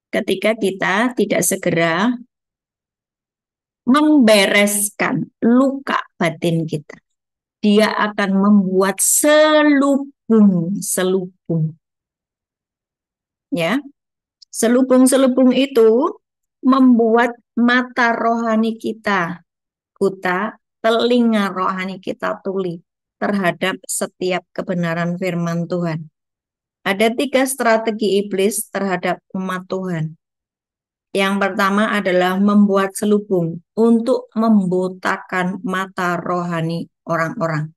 ketika kita tidak segera membereskan luka batin kita, dia akan membuat selubung. Ya, selubung itu membuat mata rohani kita buta, telinga rohani kita tuli terhadap setiap kebenaran firman Tuhan. Ada 3 strategi iblis terhadap umat Tuhan. Yang pertama adalah membuat selubung untuk membutakan mata rohani orang-orang.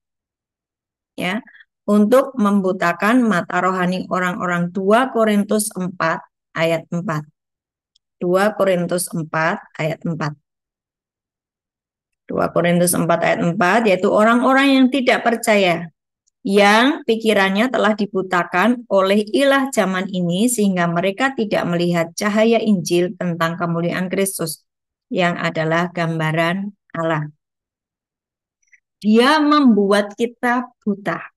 Ya, untuk membutakan mata rohani orang-orang. 2 Korintus 4 ayat 4. 2 Korintus 4 ayat 4. 2 Korintus 4 ayat 4, yaitu orang-orang yang tidak percaya, yang pikirannya telah dibutakan oleh ilah zaman ini sehingga mereka tidak melihat cahaya Injil tentang kemuliaan Kristus yang adalah gambaran Allah. Dia membuat kita buta.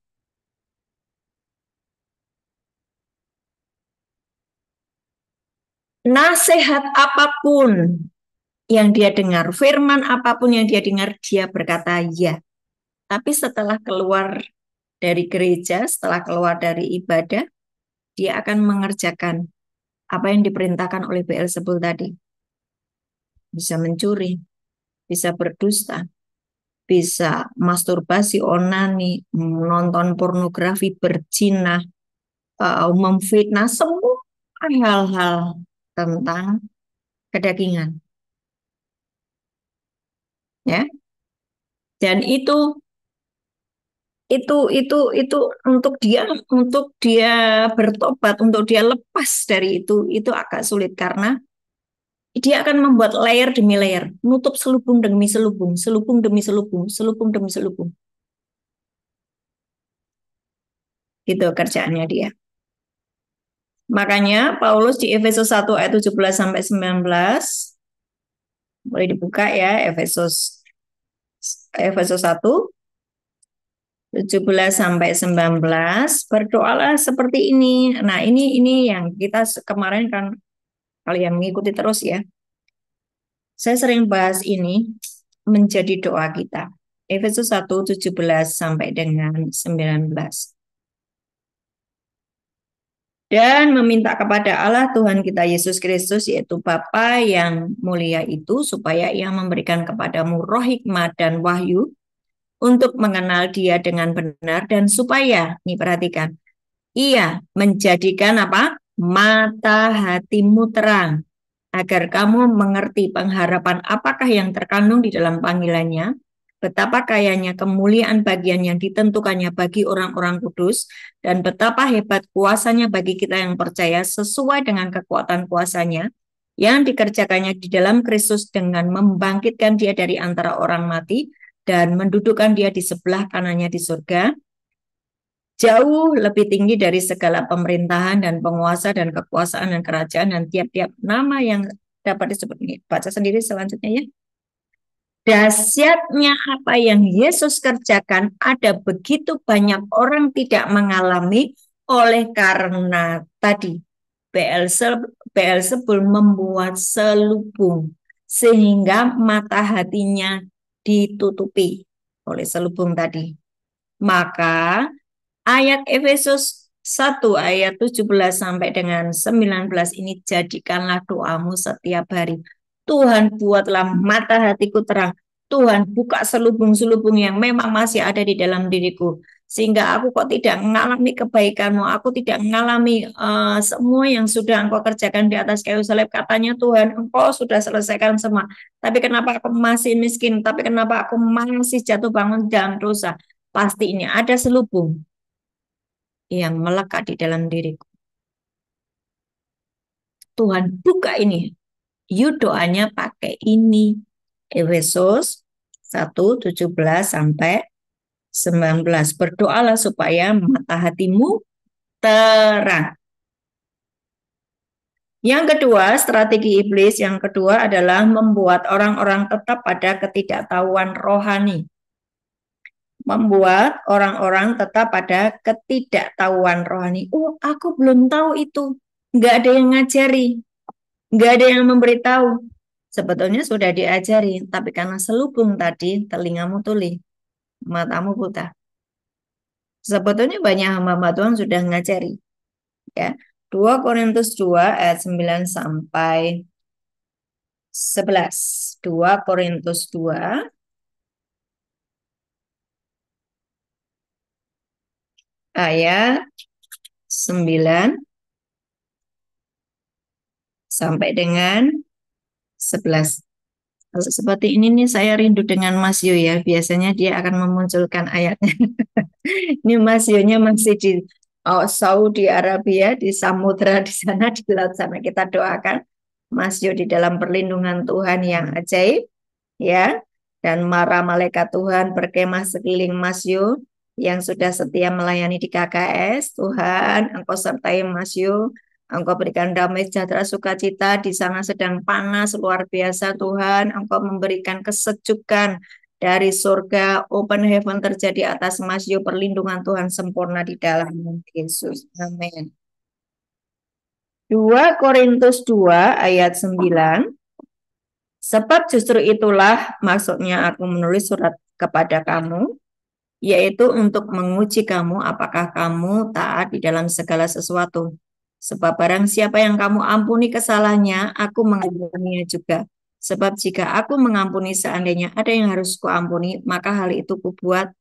Nasihat apapun yang dia dengar, firman apapun yang dia dengar, dia berkata ya. Tapi setelah keluar dari gereja, setelah keluar dari ibadah, dia akan mengerjakan apa yang diperintahkan oleh Beelzebul tadi. Bisa mencuri, bisa berdusta, bisa masturbasi, onani, menonton pornografi, berzina, memfitnah, semua hal-hal tentang kedagingan. Ya. Dan itu untuk dia bertobat, untuk dia lepas dari itu agak sulit karena dia akan membuat layer demi layer, nutup selubung demi selubung, selubung demi selubung, selubung demi selubung. Gitu kerjaannya dia. Makanya Paulus di Efesus 1 ayat 17 sampai 19 boleh dibuka ya, Efesus 1 17 sampai 19, berdoalah seperti ini. Nah, ini yang kita kemarin kan kalian mengikuti terus ya. Saya sering bahas ini menjadi doa kita. Efesus 1 17 sampai dengan 19. Dan meminta kepada Allah Tuhan kita Yesus Kristus, yaitu Bapa yang mulia itu, supaya Ia memberikan kepadamu roh hikmat dan wahyu untuk mengenal Dia dengan benar, dan supaya, nih perhatikan, Ia menjadikan apa? Mata hatimu terang, agar kamu mengerti pengharapan apakah yang terkandung di dalam panggilannya, betapa kayanya kemuliaan bagian yang ditentukannya bagi orang-orang kudus, dan betapa hebat kuasanya bagi kita yang percaya sesuai dengan kekuatan kuasanya, yang dikerjakannya di dalam Kristus dengan membangkitkan dia dari antara orang mati, dan mendudukkan dia di sebelah kanannya di surga, jauh lebih tinggi dari segala pemerintahan dan penguasa dan kekuasaan dan kerajaan dan tiap-tiap nama yang dapat disebut. Ini baca sendiri selanjutnya ya. Dahsyatnya apa yang Yesus kerjakan, ada begitu banyak orang tidak mengalami oleh karena tadi Beelzebul membuat selubung sehingga mata hatinya ditutupi oleh selubung tadi. Maka ayat Efesus 1 ayat 17 sampai dengan 19 ini jadikanlah doamu setiap hari. Tuhan, buatlah mata hatiku terang Tuhan buka selubung-selubung yang memang masih ada di dalam diriku. Sehingga aku kok tidak mengalami kebaikanmu, aku tidak mengalami semua yang sudah engkau kerjakan di atas kayu salib. Katanya Tuhan, engkau sudah selesaikan semua. Tapi kenapa aku masih miskin? Tapi kenapa aku masih jatuh bangun dalam dosa? Pasti ini ada selubung yang melekat di dalam diriku. Tuhan buka ini. You doanya pakai ini. Efesus 1:17 sampai 19. Berdoalah supaya mata hatimu terang. Yang kedua, strategi iblis yang kedua adalah membuat orang-orang tetap pada ketidaktahuan rohani. Membuat orang-orang tetap pada ketidaktahuan rohani. Oh, aku belum tahu itu. Nggak ada yang ngajari. Nggak ada yang memberitahu. Sebetulnya sudah diajari, tapi karena selubung tadi, telingamu tuli, matamu buta. Sebetulnya banyak hamba Tuhan sudah ngajari. Ya. 2 Korintus 2 ayat 9 sampai 11. 2 Korintus 2 ayat 9 sampai dengan 11. Seperti ini nih saya rindu dengan Mas Yu ya. Biasanya dia akan memunculkan ayatnya. Ini Mas Yunya masih di Saudi Arabia, di samudra di sana, di laut sana. Kita doakan Mas Yu di dalam perlindungan Tuhan yang ajaib, ya. Dan para malaikat Tuhan berkemah sekeliling Mas Yu yang sudah setia melayani di KKS. Tuhan, Engkau sertai Mas Yu. Engkau berikan damai sejahtera sukacita di sana sedang panas luar biasa Tuhan. Engkau memberikan kesejukan dari surga, open heaven terjadi atas Mas Yu, perlindungan Tuhan sempurna di dalam Yesus. Amin. 2 Korintus 2 ayat 9. Sebab justru itulah maksudnya aku menulis surat kepada kamu, yaitu untuk menguji kamu apakah kamu taat di dalam segala sesuatu. Sebab barang siapa yang kamu ampuni kesalahannya, aku mengampuninya juga. Sebab jika aku mengampuni seandainya ada yang harus kuampuni, maka hal itu kubuat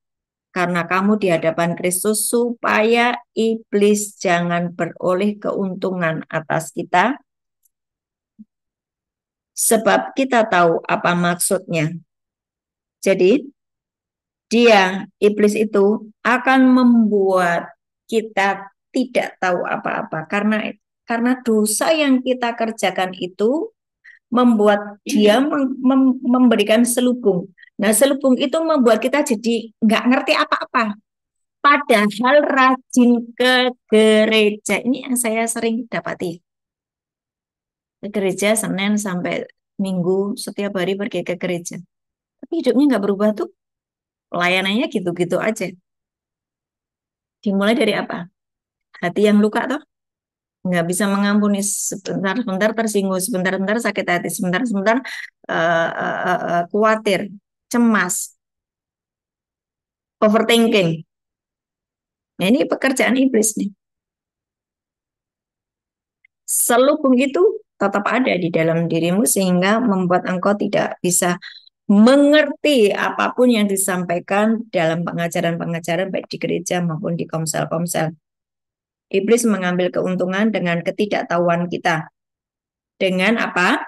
karena kamu di hadapan Kristus supaya iblis jangan beroleh keuntungan atas kita. Sebab kita tahu apa maksudnya. Jadi iblis itu akan membuat kita tidak tahu apa-apa karena dosa yang kita kerjakan itu membuat dia memberikan selubung. Nah, selubung itu membuat kita jadi nggak ngerti apa-apa. Padahal rajin ke gereja. Ini yang saya sering dapati. Ke gereja Senin sampai Minggu, setiap hari pergi ke gereja. Tapi hidupnya nggak berubah tuh. Pelayanannya gitu-gitu aja. Dimulai dari apa? Hati yang luka toh? Nggak bisa mengampuni, sebentar-sebentar tersinggung, sebentar-sebentar sakit hati, sebentar-sebentar khawatir, cemas, overthinking. Nah, ini pekerjaan iblis nih. Selubung itu tetap ada di dalam dirimu sehingga membuat engkau tidak bisa mengerti apapun yang disampaikan dalam pengajaran-pengajaran baik di gereja maupun di komsel-komsel. Iblis mengambil keuntungan dengan ketidaktahuan kita. Dengan apa?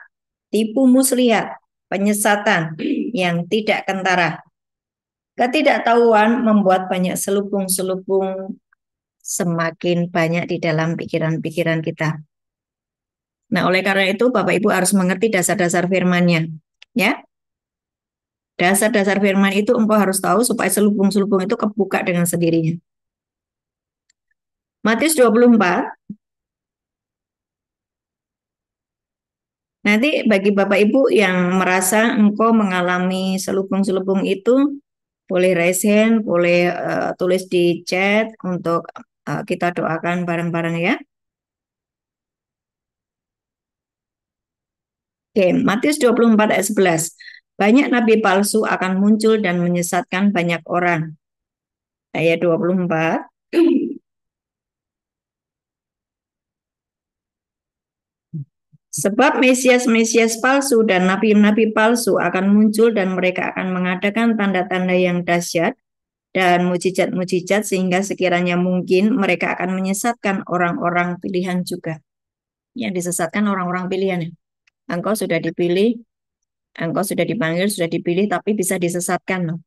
Tipu muslihat, penyesatan yang tidak kentara. Ketidaktahuan membuat banyak selubung-selubung semakin banyak di dalam pikiran-pikiran kita. Nah, oleh karena itu Bapak Ibu harus mengerti dasar-dasar firman-Nya. Ya. Dasar-dasar firman itu engkau harus tahu supaya selubung-selubung itu kebuka dengan sendirinya. Matius 24. Nanti bagi Bapak Ibu yang merasa engkau mengalami selubung-selubung itu, boleh raise hand, boleh tulis di chat untuk kita doakan bareng-bareng ya. Oke, Matius 24 ayat 11. Banyak nabi palsu akan muncul dan menyesatkan banyak orang. Ayat 24. Sebab Mesias-Mesias palsu dan nabi-nabi palsu akan muncul dan mereka akan mengadakan tanda-tanda yang dahsyat dan mujizat-mujizat sehingga sekiranya mungkin mereka akan menyesatkan orang-orang pilihan juga. Yang disesatkan orang-orang pilihan. Engkau sudah dipilih, engkau sudah dipanggil, sudah dipilih, tapi bisa disesatkan loh.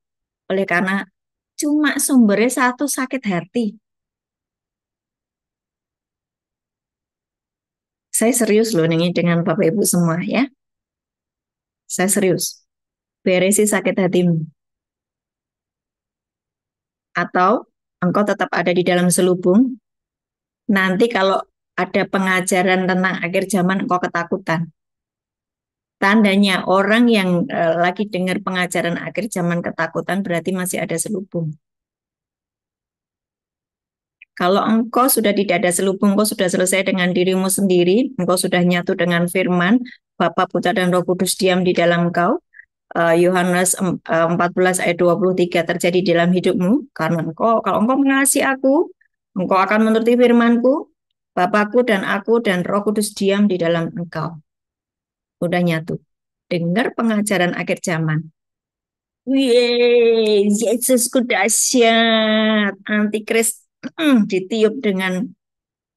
Oleh karena cuma sumbernya satu, sakit hati. Saya serius loh nih dengan Bapak Ibu semua ya. Saya serius. Beresi sakit hatimu. Atau engkau tetap ada di dalam selubung. Nanti kalau ada pengajaran tentang akhir zaman engkau ketakutan. Tandanya orang yang lagi dengar pengajaran akhir zaman ketakutan berarti masih ada selubung. Kalau engkau sudah tidak ada selubung, engkau sudah selesai dengan dirimu sendiri, engkau sudah nyatu dengan firman, Bapa, Putra, dan Roh Kudus diam di dalam engkau, Yohanes 14 ayat 23 terjadi di dalam hidupmu, karena kalau engkau mengasihi aku, engkau akan menuruti firmanku, Bapakku dan aku dan Roh Kudus diam di dalam engkau. Udah nyatu. Dengar pengajaran akhir zaman. Yeay, Yesusku dahsyat. Antikris ditiup dengan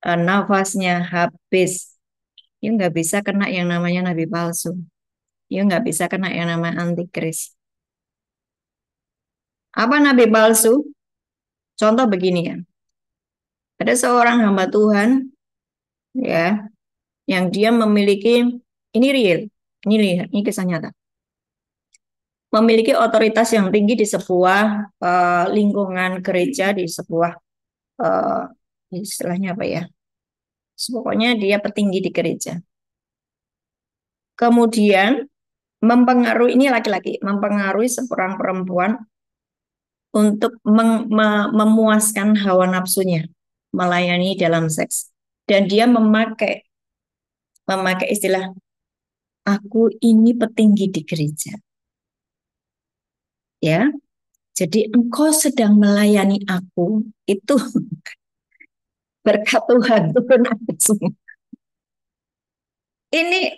nafasnya habis. Ya nggak bisa kena yang namanya nabi palsu. Ya nggak bisa kena yang namanya antikris. Apa nabi palsu? Contoh begini ya. Ada seorang hamba Tuhan ya yang dia memiliki, ini real, ini kisah nyata. Memiliki otoritas yang tinggi di sebuah lingkungan gereja, di sebuah istilahnya apa ya? Pokoknya dia petinggi di gereja. Kemudian mempengaruhi, ini laki-laki, mempengaruhi seorang perempuan untuk memuaskan hawa nafsunya, melayani dalam seks. Dan dia memakai istilah, aku ini petinggi di gereja. Ya, jadi engkau sedang melayani aku, itu berkat Tuhan turun atas semua. Ini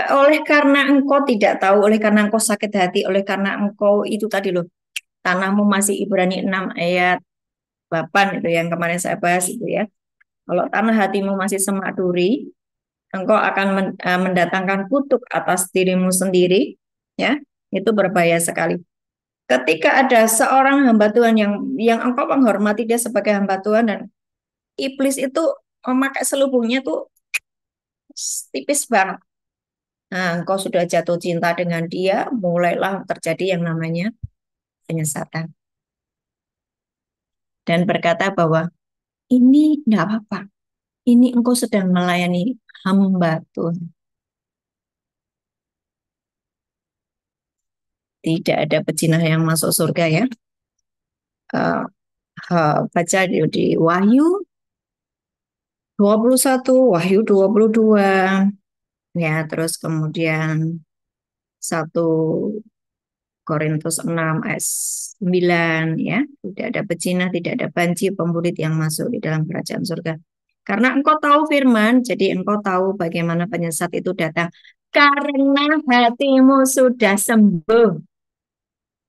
oleh karena engkau tidak tahu, oleh karena engkau sakit hati, oleh karena engkau itu tadi loh, tanahmu masih Ibrani 6 ayat 8 itu yang kemarin saya bahas itu ya. Kalau tanah hatimu masih semak duri, engkau akan mendatangkan kutuk atas dirimu sendiri, ya. Itu berbahaya sekali. Ketika ada seorang hamba Tuhan yang engkau menghormati dia sebagai hamba Tuhan dan iblis itu memakai selubungnya tuh tipis banget. Nah, engkau sudah jatuh cinta dengan dia, mulailah terjadi yang namanya penyesatan. Dan berkata bahwa ini enggak apa-apa. Ini engkau sedang melayani hamba Tuhan. Tidak ada pecinah yang masuk surga ya. Baca di Wahyu 21, Wahyu 22. Ya, terus kemudian 1 Korintus 6 ayat 9 ya. Tidak ada pecina, tidak ada banci, pembulit yang masuk di dalam kerajaan surga. Karena engkau tahu firman, jadi engkau tahu bagaimana penyesat itu datang. Karena hatimu sudah sembuh.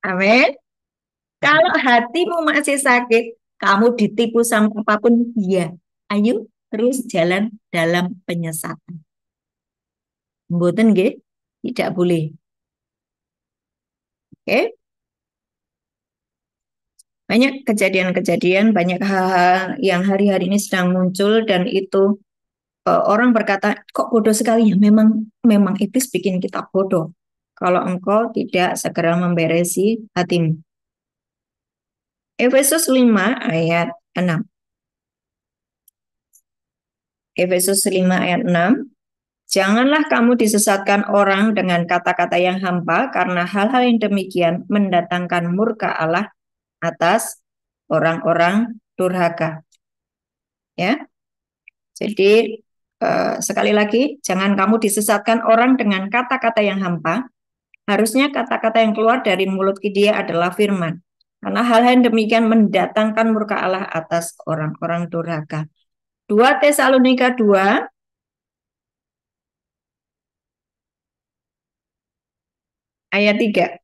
Amin. Kalau hatimu masih sakit, kamu ditipu sama apapun, ya. Ayo terus jalan dalam penyesatan. Mboten nggih? Tidak boleh. Oke? Banyak kejadian-kejadian, banyak hal-hal yang hari-hari ini sedang muncul dan itu orang berkata, kok bodoh sekali ya? Memang iblis bikin kita bodoh. Kalau engkau tidak segera memberesi hatimu. Efesus 5 ayat 6. Efesus 5 ayat 6. Janganlah kamu disesatkan orang dengan kata-kata yang hampa, karena hal-hal yang demikian mendatangkan murka Allah atas orang-orang durhaka. Ya, jadi sekali lagi, jangan kamu disesatkan orang dengan kata-kata yang hampa. Harusnya kata-kata yang keluar dari mulut dia adalah firman. Karena hal-hal yang demikian mendatangkan murka Allah atas orang-orang durhaka. 2 Tesalonika 2 ayat 3.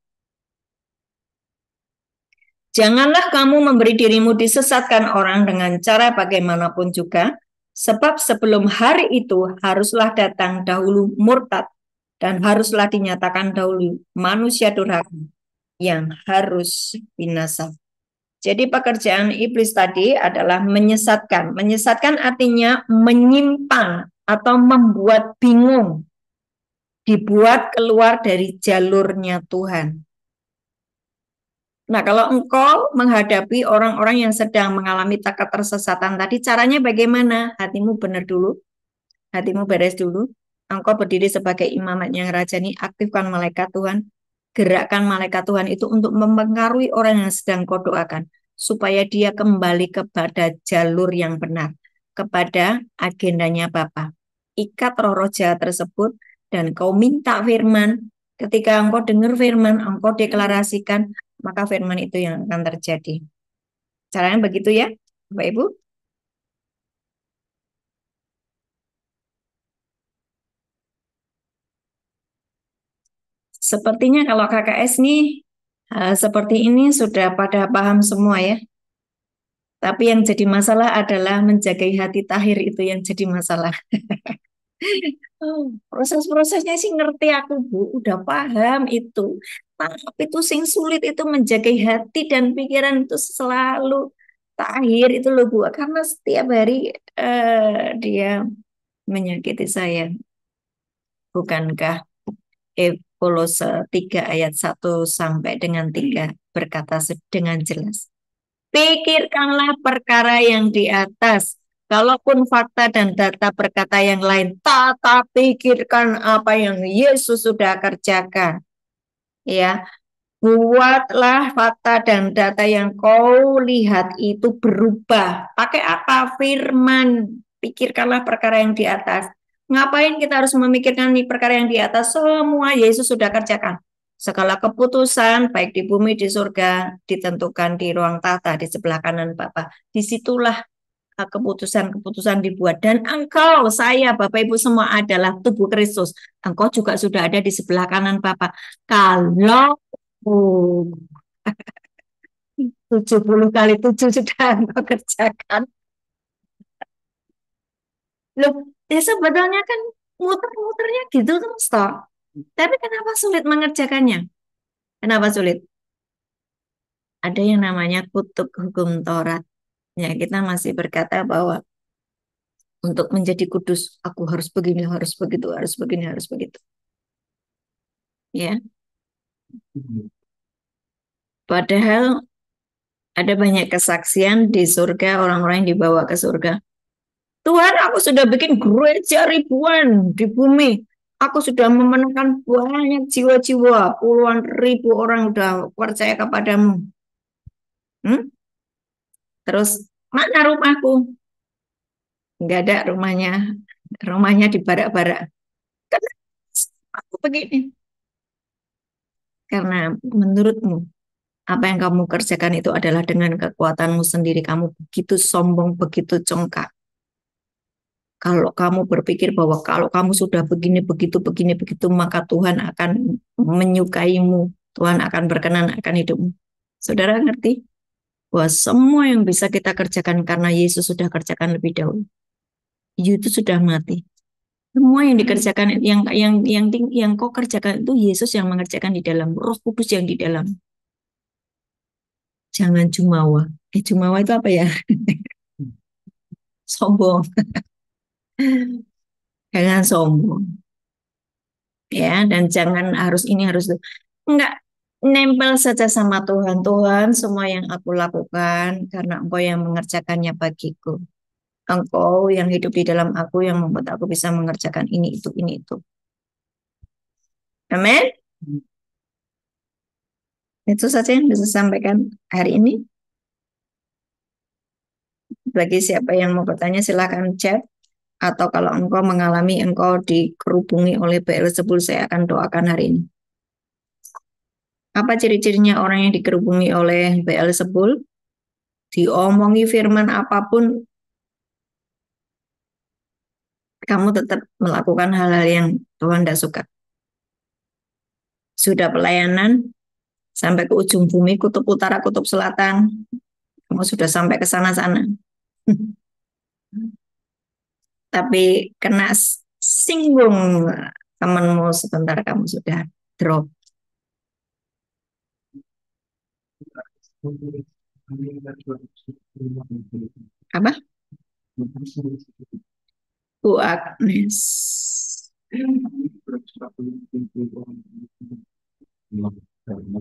Janganlah kamu memberi dirimu disesatkan orang dengan cara bagaimanapun juga, sebab sebelum hari itu haruslah datang dahulu murtad, dan haruslah dinyatakan dahulu manusia durhaka yang harus binasa. Jadi pekerjaan iblis tadi adalah menyesatkan. Menyesatkan artinya menyimpang atau membuat bingung, dibuat keluar dari jalurnya Tuhan. Nah, kalau engkau menghadapi orang-orang yang sedang mengalami ketersesatan tadi, caranya bagaimana? Hatimu benar dulu, hatimu beres dulu. Engkau berdiri sebagai imam yang rajani, aktifkan malaikat Tuhan, gerakkan malaikat Tuhan itu untuk mempengaruhi orang yang sedang kau doakan, supaya dia kembali kepada jalur yang benar, kepada agendanya Bapa. Ikat roh-roh jahat tersebut, dan kau minta firman. Ketika engkau dengar firman, engkau deklarasikan, maka firman itu yang akan terjadi. Caranya begitu ya, Bapak Ibu. Sepertinya kalau KKS nih seperti ini sudah pada paham semua ya. Tapi yang jadi masalah adalah menjaga hati tahir itu yang jadi masalah. Proses-prosesnya sih ngerti aku Bu, udah paham itu. Tapi itu sing sulit itu menjaga hati dan pikiran itu selalu tahir itu loh Bu. Karena setiap hari dia menyakiti saya. Bukankah Kolose 3 ayat 1 sampai dengan 3 berkata dengan jelas. Pikirkanlah perkara yang di atas. Kalaupun fakta dan data berkata yang lain, tetap pikirkan apa yang Yesus sudah kerjakan. Ya, buatlah fakta dan data yang kau lihat itu berubah. Pakai apa? Firman. Pikirkanlah perkara yang di atas. Ngapain kita harus memikirkan perkara yang di atas? Semua Yesus sudah kerjakan. Segala keputusan, baik di bumi, di surga, ditentukan di ruang tahta, di sebelah kanan Bapa. Disitulah keputusan-keputusan dibuat. Dan engkau, saya, Bapak Ibu semua adalah tubuh Kristus. Engkau juga sudah ada di sebelah kanan Bapa. Kalau 70 kali 7 sudah engkau kerjakan. Loh, ya sebetulnya kan muter-muternya gitu terus toh. Tapi kenapa sulit mengerjakannya? Kenapa sulit? Ada yang namanya kutub hukum Taurat. Ya, kita masih berkata bahwa untuk menjadi kudus, aku harus begini, harus begitu, harus begini, harus begitu. Ya, padahal ada banyak kesaksian di surga, orang-orang yang dibawa ke surga. Tuhan, aku sudah bikin gereja ribuan di bumi. Aku sudah memenangkan banyak jiwa-jiwa, puluhan ribu orang sudah percaya kepadamu. Terus, mana rumahku? Enggak ada rumahnya. Rumahnya di barak-barak. Aku begini. Karena menurutmu, apa yang kamu kerjakan itu adalah dengan kekuatanmu sendiri. Kamu begitu sombong, begitu congkak. Kalau kamu berpikir bahwa kalau kamu sudah begini, begitu, maka Tuhan akan menyukaimu. Tuhan akan berkenan akan hidupmu. Saudara ngerti? Bahwa semua yang bisa kita kerjakan karena Yesus sudah kerjakan lebih dahulu. Yesus sudah mati. Semua yang dikerjakan, yang kau kerjakan itu Yesus yang mengerjakan di dalam, Roh Kudus yang di dalam. Jangan jumawa. Jumawa itu apa ya? Sombong. Jangan sombong. Ya, dan jangan harus ini harus itu. Enggak, nempel saja sama Tuhan. Tuhan, semua yang aku lakukan karena Engkau yang mengerjakannya bagiku. Engkau yang hidup di dalam aku yang membuat aku bisa mengerjakan ini itu ini itu. Amin. Itu saja yang bisa saya sampaikan hari ini. Bagi siapa yang mau bertanya silakan chat. Atau kalau engkau mengalami engkau dikerubungi oleh Beelzebul, saya akan doakan hari ini. Apa ciri-cirinya orang yang dikerubungi oleh Beelzebul? Diomongi firman apapun, kamu tetap melakukan hal-hal yang Tuhan tidak suka. sudah pelayanan sampai ke ujung bumi, kutub utara, kutub selatan. Kamu sudah sampai ke sana-sana. Tapi kena singgung temanmu sebentar kamu sudah drop. Apa? Bu Agnes.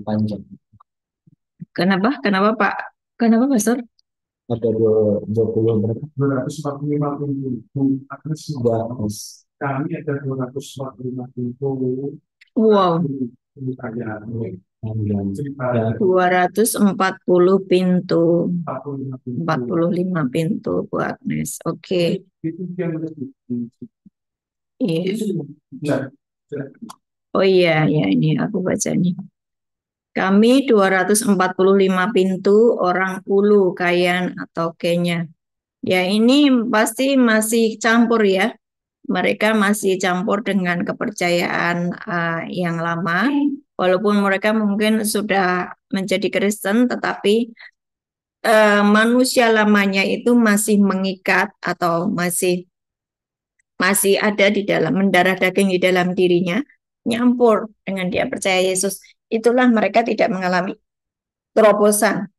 Panjang. Kenapa? Kenapa Pak? Kenapa Pastor? Ada 20 berapa? 245 pintu. Kami ada 245 pintu. Wow, Ya, 240 pintu. 45 pintu Bu Agnes. Oke. Iya. Oh iya, ya ini aku baca nih. Kami 245 pintu orang Ulu, Kayan atau Kenya. Ya ini pasti masih campur ya. Mereka masih campur dengan kepercayaan yang lama. Walaupun mereka mungkin sudah menjadi Kristen, tetapi manusia lamanya itu masih mengikat atau masih masih ada di dalam mendarah daging di dalam dirinya, nyampur dengan dia percaya Yesus. Itulah mereka tidak mengalami terobosan.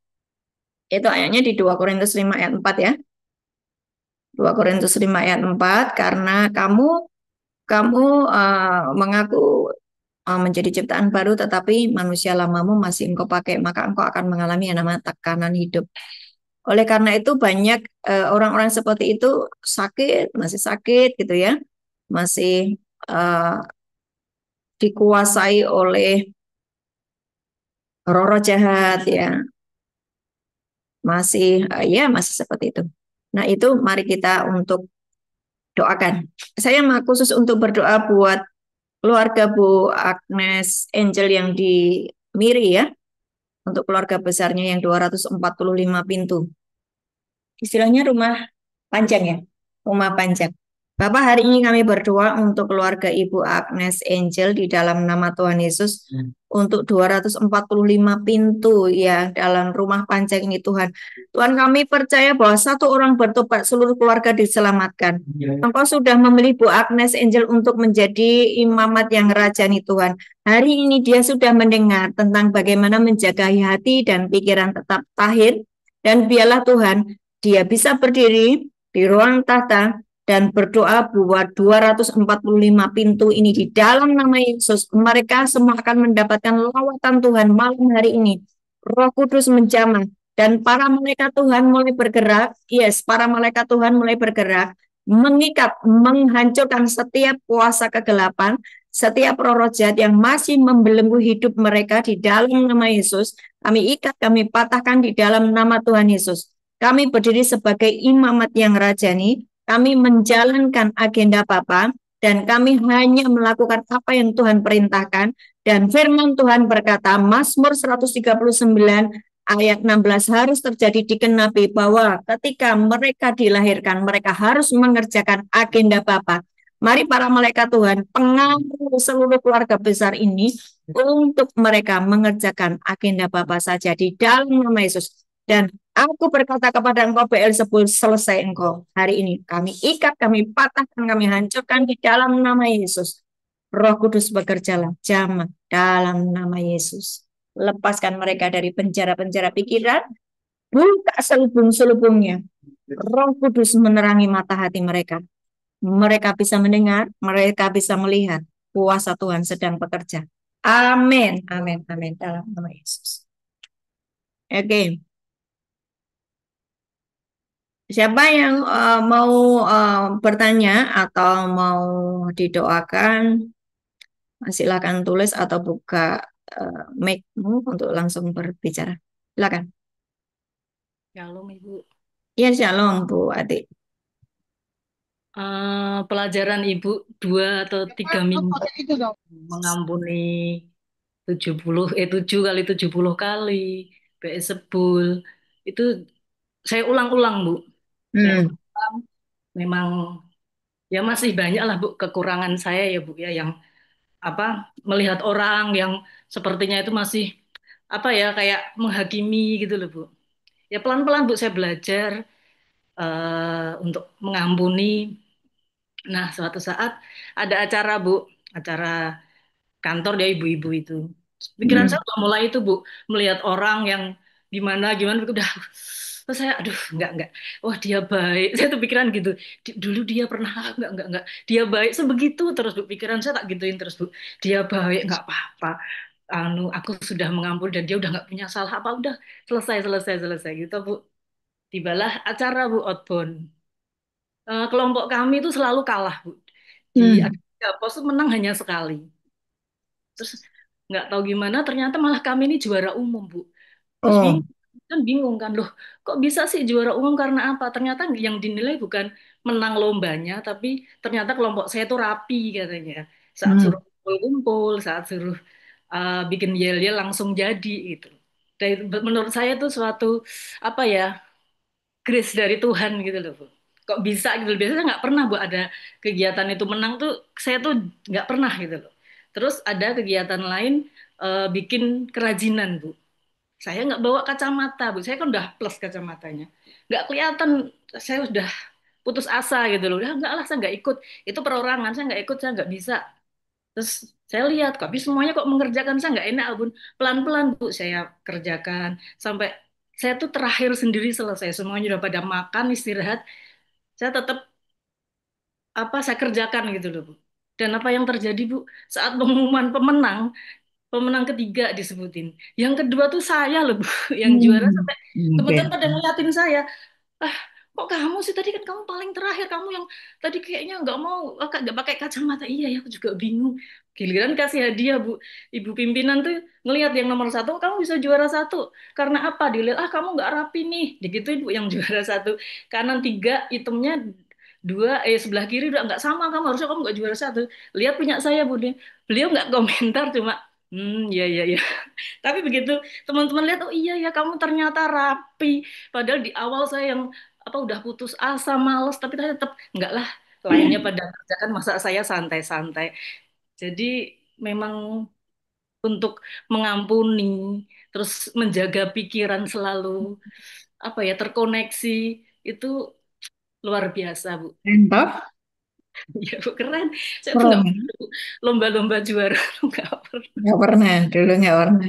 Itu ayatnya di 2 Korintus 5 ayat 4 ya. 2 Korintus 5 ayat 4, karena kamu mengaku menjadi ciptaan baru, tetapi manusia lamamu masih engkau pakai, maka engkau akan mengalami yang namanya tekanan hidup. Oleh karena itu banyak orang-orang seperti itu masih sakit gitu ya, masih uh, dikuasai oleh roh-roh jahat ya, masih seperti itu. Nah itu mari kita untuk doakan. Saya mau khusus untuk berdoa buat keluarga Bu Agnes Angel yang di Miri ya, untuk keluarga besarnya yang 245 pintu. Istilahnya rumah panjang ya, rumah panjang. Bapak, hari ini kami berdoa untuk keluarga Ibu Agnes Angel di dalam nama Tuhan Yesus untuk 245 pintu ya dalam rumah panjang ini Tuhan. Tuhan, kami percaya bahwa satu orang bertobat seluruh keluarga diselamatkan. Engkau sudah memilih Bu Agnes Angel untuk menjadi imamat yang rajani Tuhan. Hari ini dia sudah mendengar tentang bagaimana menjaga hati dan pikiran tetap tahir, dan biarlah Tuhan dia bisa berdiri di ruang tahta dan berdoa buat 245 pintu ini di dalam nama Yesus. Mereka semua akan mendapatkan lawatan Tuhan malam hari ini. Roh Kudus menjamah dan para malaikat Tuhan mulai bergerak. Yes, para malaikat Tuhan mulai bergerak, mengikat, menghancurkan setiap kuasa kegelapan, setiap roh jahat yang masih membelenggu hidup mereka di dalam nama Yesus. Kami ikat, kami patahkan di dalam nama Tuhan Yesus. Kami berdiri sebagai imamat yang rajani, kami menjalankan agenda Bapa, dan kami hanya melakukan apa yang Tuhan perintahkan. Dan firman Tuhan berkata, Mazmur 139 ayat 16 harus terjadi dikenapi bahwa ketika mereka dilahirkan, mereka harus mengerjakan agenda Bapa. Mari para malaikat Tuhan, pengaruh seluruh keluarga besar ini untuk mereka mengerjakan agenda Bapa saja di dalam nama Yesus. Dan aku berkata kepada engkau Beelzebul, selesai engkau hari ini. Kami ikat, kami patahkan, kami hancurkan di dalam nama Yesus. Roh Kudus bekerjalah, jamah dalam nama Yesus. Lepaskan mereka dari penjara-penjara pikiran, buka selubung-selubungnya. Roh Kudus menerangi mata hati mereka. Mereka bisa mendengar, mereka bisa melihat kuasa Tuhan sedang bekerja. Amin, amin, amin dalam nama Yesus. Oke. Siapa yang mau bertanya atau mau didoakan, silakan tulis atau buka mic-mu untuk langsung berbicara. Silakan. Shalom Ibu. Ya, shalom Bu Adik. Pelajaran Ibu 2 atau 3 minggu mengampuni 7 kali 70 kali Beelzebul itu saya ulang-ulang Bu. Saya Hmm. ulang, memang ya masih banyak lah Bu kekurangan saya ya Bu ya, yang apa melihat orang yang sepertinya itu masih apa ya kayak menghakimi gitu loh Bu. Ya pelan-pelan Bu saya belajar untuk mengampuni. Nah, suatu saat ada acara Bu, acara kantor dia ibu-ibu itu. Pikiran saya Mm. udah mulai itu Bu, melihat orang yang gimana gimana itu udah terus saya aduh enggak wah dia baik saya tuh pikiran gitu dulu dia pernah enggak dia baik sebegitu terus Bu pikiran saya tak gituin terus Bu dia baik enggak apa-apa anu aku sudah mengampuni dan dia udah nggak punya salah apa udah selesai gitu Bu tibalah acara Bu outbound. Kelompok kami itu selalu kalah Bu di ada Mm. 3 pos itu menang hanya sekali. Terus nggak tahu gimana ternyata malah kami ini juara umum Bu. Terus Oh. bingung kan loh kok bisa sih juara umum karena apa? Ternyata yang dinilai bukan menang lombanya tapi ternyata kelompok saya itu rapi katanya. Saat Mm. suruh kumpul-kumpul, saat suruh bikin yel-yel langsung jadi gitu. Dan menurut saya itu suatu apa ya grace dari Tuhan gitu loh Bu. Kok bisa gitu loh. Biasanya nggak pernah Bu ada kegiatan itu menang tuh saya tuh nggak pernah gitu loh. Terus ada kegiatan lain bikin kerajinan Bu. Saya nggak bawa kacamata Bu. Saya kan udah plus kacamatanya. Nggak kelihatan saya udah putus asa gitu loh. Udah nggak lah saya nggak ikut. Itu perorangan saya nggak ikut saya nggak bisa. Terus saya lihat kok, tapi semuanya kok mengerjakan saya nggak enak, Bun. Pelan-pelan Bu saya kerjakan sampai saya tuh terakhir sendiri selesai semuanya udah pada makan istirahat. Saya tetap apa saya kerjakan gitu loh Bu. Dan apa yang terjadi Bu saat pengumuman pemenang, pemenang ketiga disebutin. Yang kedua tuh saya loh Bu, yang juara Mm. sampai Oke. teman-teman pada ngeliatin saya. Ah, kok kamu sih tadi kan kamu paling terakhir kamu yang tadi kayaknya nggak mau nggak pakai kacamata iya ya aku juga bingung giliran kasih hadiah Bu ibu pimpinan tuh ngelihat yang nomor satu kamu bisa juara satu karena apa dilihat ah kamu nggak rapi nih digituin Bu yang juara satu kanan 3 itemnya 2 sebelah kiri udah nggak sama harusnya kamu nggak juara satu lihat punya saya Bu dia beliau nggak komentar cuma ya tapi begitu teman-teman lihat, oh iya ya kamu ternyata rapi. Padahal di awal saya yang apa udah putus asa, males, tapi saya tetap enggak lah. Lainnya pada kerjakan masa saya santai-santai. Jadi memang untuk mengampuni, terus menjaga pikiran selalu apa ya terkoneksi itu luar biasa Bu. Entah. Ya Bu keren. Saya tuh nggak Keren. pernah Bu, lomba-lomba juara nggak pernah. Nggak pernah, dulu nggak pernah.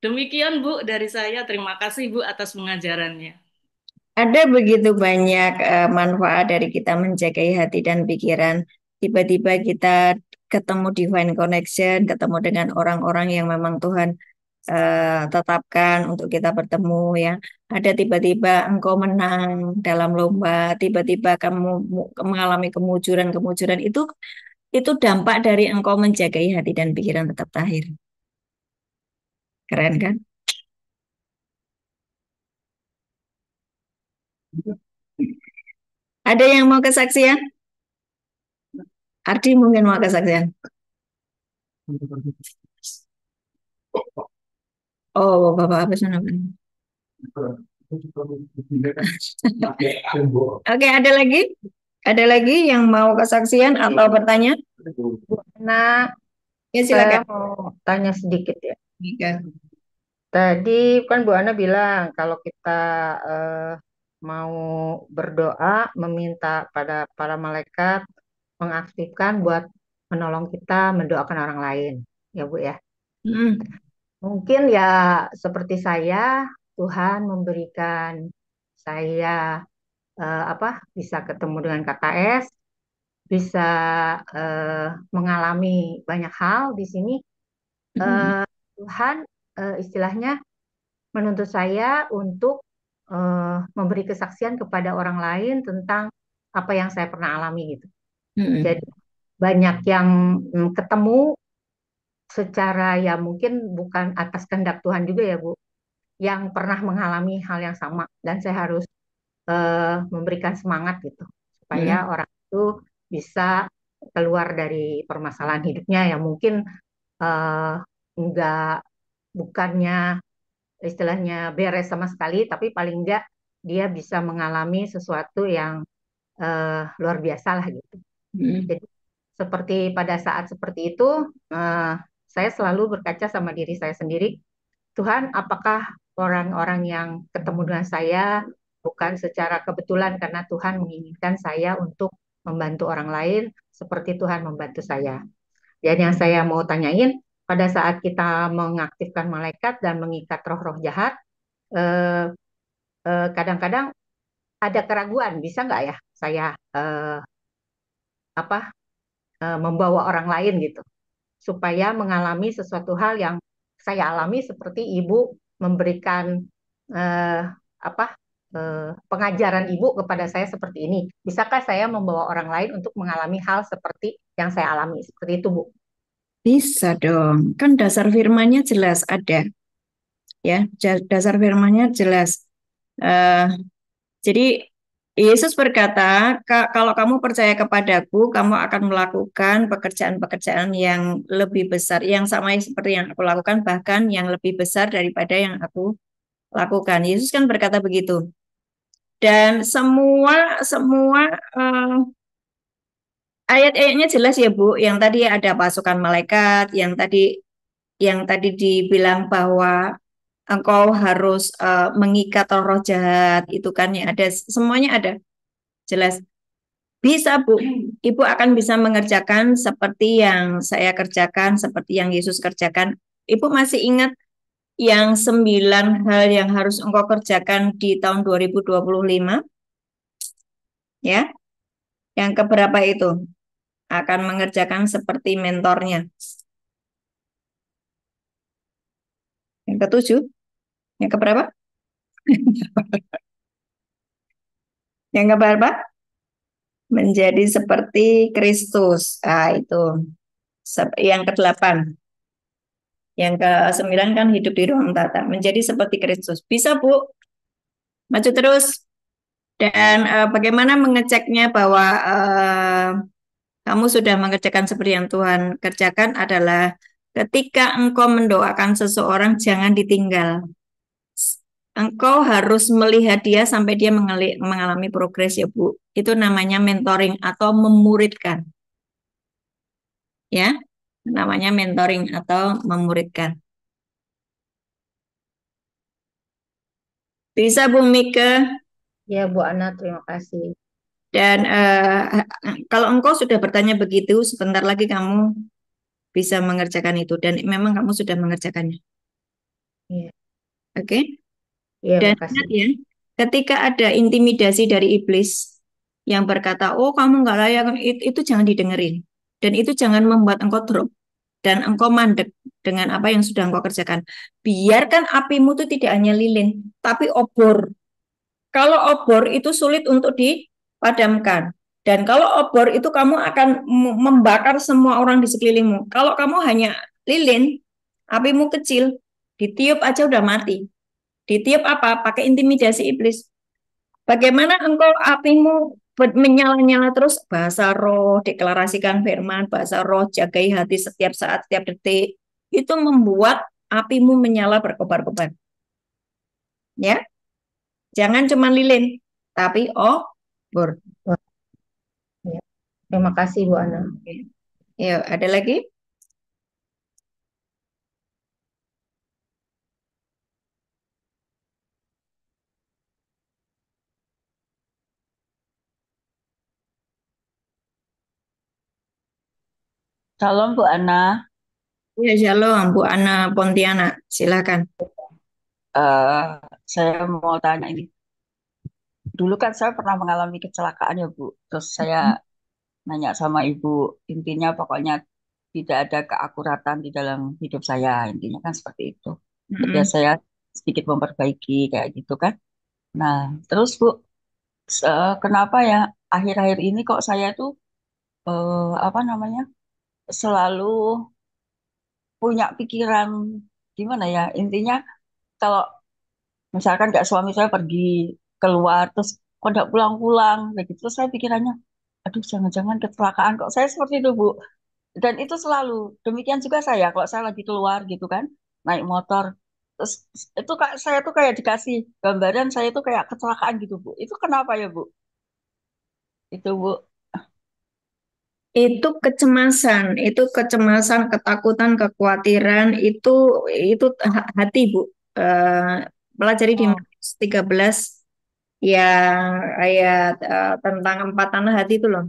Demikian Bu dari saya. Terima kasih Bu atas pengajarannya. Ada begitu banyak manfaat dari kita menjaga hati dan pikiran. Tiba-tiba kita ketemu divine connection, ketemu dengan orang-orang yang memang Tuhan tetapkan untuk kita bertemu ya. Ada tiba-tiba engkau menang dalam lomba, tiba-tiba kamu mengalami kemujuran-kemujuran itu dampak dari engkau menjaga hati dan pikiran tetap tahir. Keren kan? Ada yang mau kesaksian? Ardi mungkin mau kesaksian. Oh, Bapak apa sana? Oke, ada lagi? Ada lagi yang mau kesaksian atau bertanya? Nah, Ya, saya silakan. mau tanya sedikit ya. Nika. Tadi kan Bu Ana bilang kalau kita eh, mau berdoa meminta pada para malaikat mengaktifkan buat menolong kita mendoakan orang lain, ya Bu ya. Hmm. Mungkin ya seperti saya, Tuhan memberikan saya apa bisa ketemu dengan KKS, bisa eh, mengalami banyak hal di sini. Hmm. Tuhan istilahnya menuntut saya untuk memberi kesaksian kepada orang lain tentang apa yang saya pernah alami gitu. Hmm. Jadi banyak yang ketemu secara ya mungkin bukan atas kehendak Tuhan juga ya Bu, yang pernah mengalami hal yang sama dan saya harus memberikan semangat gitu supaya Hmm. orang itu bisa keluar dari permasalahan hidupnya yang mungkin eh, enggak bukannya istilahnya beres sama sekali, tapi paling enggak dia bisa mengalami sesuatu yang luar biasa lah gitu. Hmm. Jadi seperti pada saat seperti itu, eh, saya selalu berkaca sama diri saya sendiri. Tuhan, apakah orang-orang yang ketemu dengan saya bukan secara kebetulan karena Tuhan menginginkan saya untuk membantu orang lain seperti Tuhan membantu saya. Dan yang saya mau tanyain, pada saat kita mengaktifkan malaikat dan mengikat roh-roh jahat, eh, kadang-kadang ada keraguan, bisa nggak ya saya apa membawa orang lain gitu, supaya mengalami sesuatu hal yang saya alami seperti ibu memberikan eh, apa pengajaran ibu kepada saya seperti ini. Bisakah saya membawa orang lain untuk mengalami hal seperti yang saya alami? Seperti itu, Bu. Bisa dong. Kan dasar firmannya jelas ada, ya. Dasar firmannya jelas. Eh, jadi Yesus berkata, Kalau kamu percaya kepadaku, kamu akan melakukan pekerjaan-pekerjaan yang lebih besar, yang sama seperti yang aku lakukan, bahkan yang lebih besar daripada yang aku lakukan." Yesus kan berkata begitu. Dan semua semua eh, ayat-ayatnya jelas ya Bu. Yang tadi ada pasukan malaikat, yang tadi dibilang bahwa engkau harus mengikat roh jahat, itu kan ya ada, semuanya ada jelas. Bisa Bu, Ibu akan bisa mengerjakan seperti yang saya kerjakan, seperti yang Yesus kerjakan. Ibu masih ingat yang 9 hal yang harus engkau kerjakan di tahun 2025, ya? Yang keberapa itu? Akan mengerjakan seperti mentornya. Yang ketujuh? Yang keberapa? Yang keberapa? Menjadi seperti Kristus. Itu. Yang ke-8. Yang ke-9 kan hidup di ruang tata. Menjadi seperti Kristus. Bisa, Bu. Maju terus. Dan bagaimana mengeceknya bahwa kamu sudah mengerjakan seperti yang Tuhan kerjakan adalah ketika engkau mendoakan seseorang, jangan ditinggal. Engkau harus melihat dia sampai dia mengalami progres ya Bu. Itu namanya mentoring atau memuridkan. Ya, namanya mentoring atau memuridkan. Bisa Bu Mika. Ya, Bu Ana, terima kasih. Dan kalau engkau sudah bertanya begitu, sebentar lagi kamu bisa mengerjakan itu. Dan memang kamu sudah mengerjakannya. Iya, Oke? iya, Dan makasih. ingat ya, ketika ada intimidasi dari iblis yang berkata, oh kamu nggak layak, itu jangan didengerin. Dan itu jangan membuat engkau drop. Dan engkau mandek dengan apa yang sudah engkau kerjakan. Biarkan apimu itu tidak hanya lilin, tapi obor. Kalau obor itu sulit untuk dipadamkan. Dan kalau obor itu kamu akan membakar semua orang di sekelilingmu. Kalau kamu hanya lilin, apimu kecil, ditiup aja udah mati. Ditiup apa? Pakai intimidasi iblis. Bagaimana engkau apimu menyala-nyala terus? Bahasa roh, deklarasikan firman, bahasa roh, jagai hati setiap saat, setiap detik. Itu membuat apimu menyala berkobar-kobar. Ya, jangan cuma lilin, tapi obor. Wah, ya. Terima kasih, Bu Ana. Yuk, ada lagi? Shalom Bu Ana. Ya, shalom, Bu Ana Pontianak. Silakan. Eh, saya mau tanya ini. Dulu kan saya pernah mengalami kecelakaan ya Bu. Terus saya nanya sama Ibu, intinya pokoknya tidak ada keakuratan di dalam hidup saya. Intinya kan seperti itu. Jadi ya Mm-mm. saya sedikit memperbaiki kayak gitu kan. Nah, terus Bu, kenapa ya akhir-akhir ini kok saya tuh apa namanya selalu punya pikiran gimana ya? Intinya kalau misalkan kayak suami saya pergi keluar terus kok nggak pulang-pulang kayak gitu terus saya pikirannya aduh jangan-jangan kecelakaan kok saya seperti itu Bu dan itu selalu demikian juga saya kalau saya lagi keluar gitu kan naik motor terus itu kak saya tuh kayak dikasih gambaran saya tuh kayak kecelakaan gitu Bu itu kenapa ya Bu itu Bu Itu kecemasan, ketakutan, kekhawatiran, itu hati, Bu. Pelajari di Oh, Matius 13 yang ayat tentang empat tanah hati itu loh.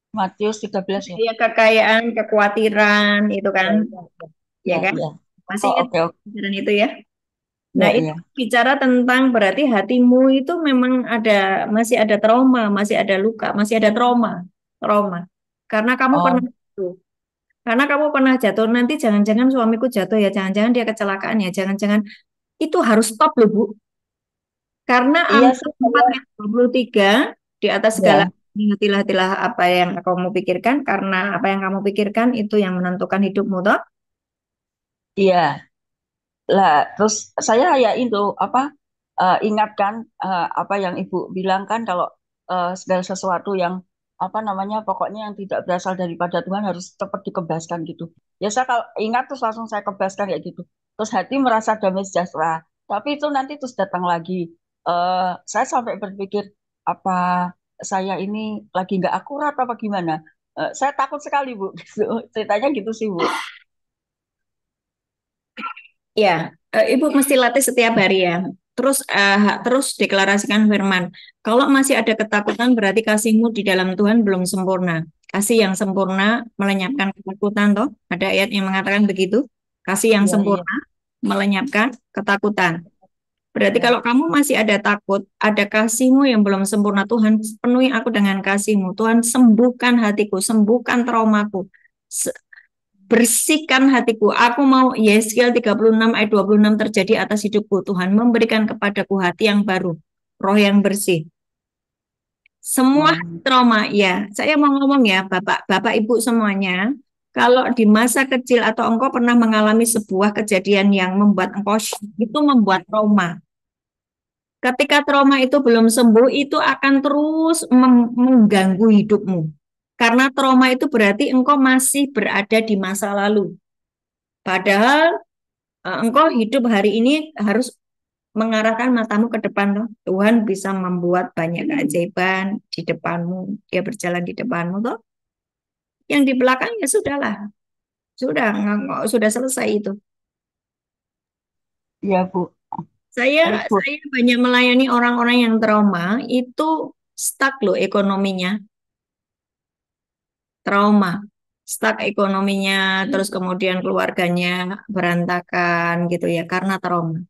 Matius 13 ya. Ya, kekayaan, kekhawatiran itu kan, Ya, ya, ya ya, kan? ya. Masih Oh, ingat oke, oke. pelajaran itu ya? Nah, Ya, itu ya. bicara tentang berarti hatimu itu memang masih ada trauma, masih ada luka, masih ada trauma, trauma. Karena kamu pernah Oh, jatuh. Karena kamu pernah jatuh, nanti jangan-jangan suamiku jatuh ya, jangan-jangan dia kecelakaan ya, jangan-jangan itu harus stop loh, Bu. Karena iya angka sih 4 saya. ayat 23 di atas segala Ya, hatilah apa yang kamu pikirkan, karena apa yang kamu pikirkan itu yang menentukan hidupmu, toh. iya. Lah, terus saya ya itu apa ingatkan apa yang Ibu bilang kan kalau segala sesuatu yang apa namanya pokoknya yang tidak berasal daripada Tuhan harus cepat dikebaskan gitu. Ya saya kalau ingat terus langsung saya kebaskan kayak gitu. Terus hati merasa damai sejahtera. Tapi itu nanti terus datang lagi. Saya sampai berpikir apa saya ini lagi nggak akurat apa gimana? Saya takut sekali Bu. Gitu. Ceritanya gitu sih Bu. Ya, Ibu mesti latih setiap hari ya. Terus deklarasikan firman. Kalau masih ada ketakutan berarti kasihmu di dalam Tuhan belum sempurna. Kasih yang sempurna melenyapkan ketakutan toh. Ada ayat yang mengatakan begitu. Kasih yang Iya, iya, sempurna melenyapkan ketakutan. Berarti iya. kalau kamu masih ada takut, ada kasihmu yang belum sempurna, Tuhan penuhi aku dengan kasihmu. Tuhan sembuhkan hatiku, sembuhkan traumaku. Bersihkan hatiku. Aku mau Yesaya 36 ayat 26 terjadi atas hidupku. Tuhan memberikan kepadaku hati yang baru, roh yang bersih. Semua Hmm. trauma, ya. Saya mau ngomong ya, Bapak, Ibu semuanya. Kalau di masa kecil atau engkau pernah mengalami sebuah kejadian yang membuat engkau shock, itu membuat trauma. Ketika trauma itu belum sembuh, itu akan terus mengganggu hidupmu. Karena trauma itu berarti engkau masih berada di masa lalu. Padahal engkau hidup hari ini harus mengarahkan matamu ke depan loh. Tuhan bisa membuat banyak keajaiban di depanmu. Dia berjalan di depanmu toh. Yang di belakang ya sudahlah. Sudah selesai itu. Iya, Bu. Saya Baik, Bu. saya banyak melayani orang-orang yang trauma itu stuck loh ekonominya, trauma. Stuck ekonominya, terus kemudian keluarganya berantakan gitu ya karena trauma.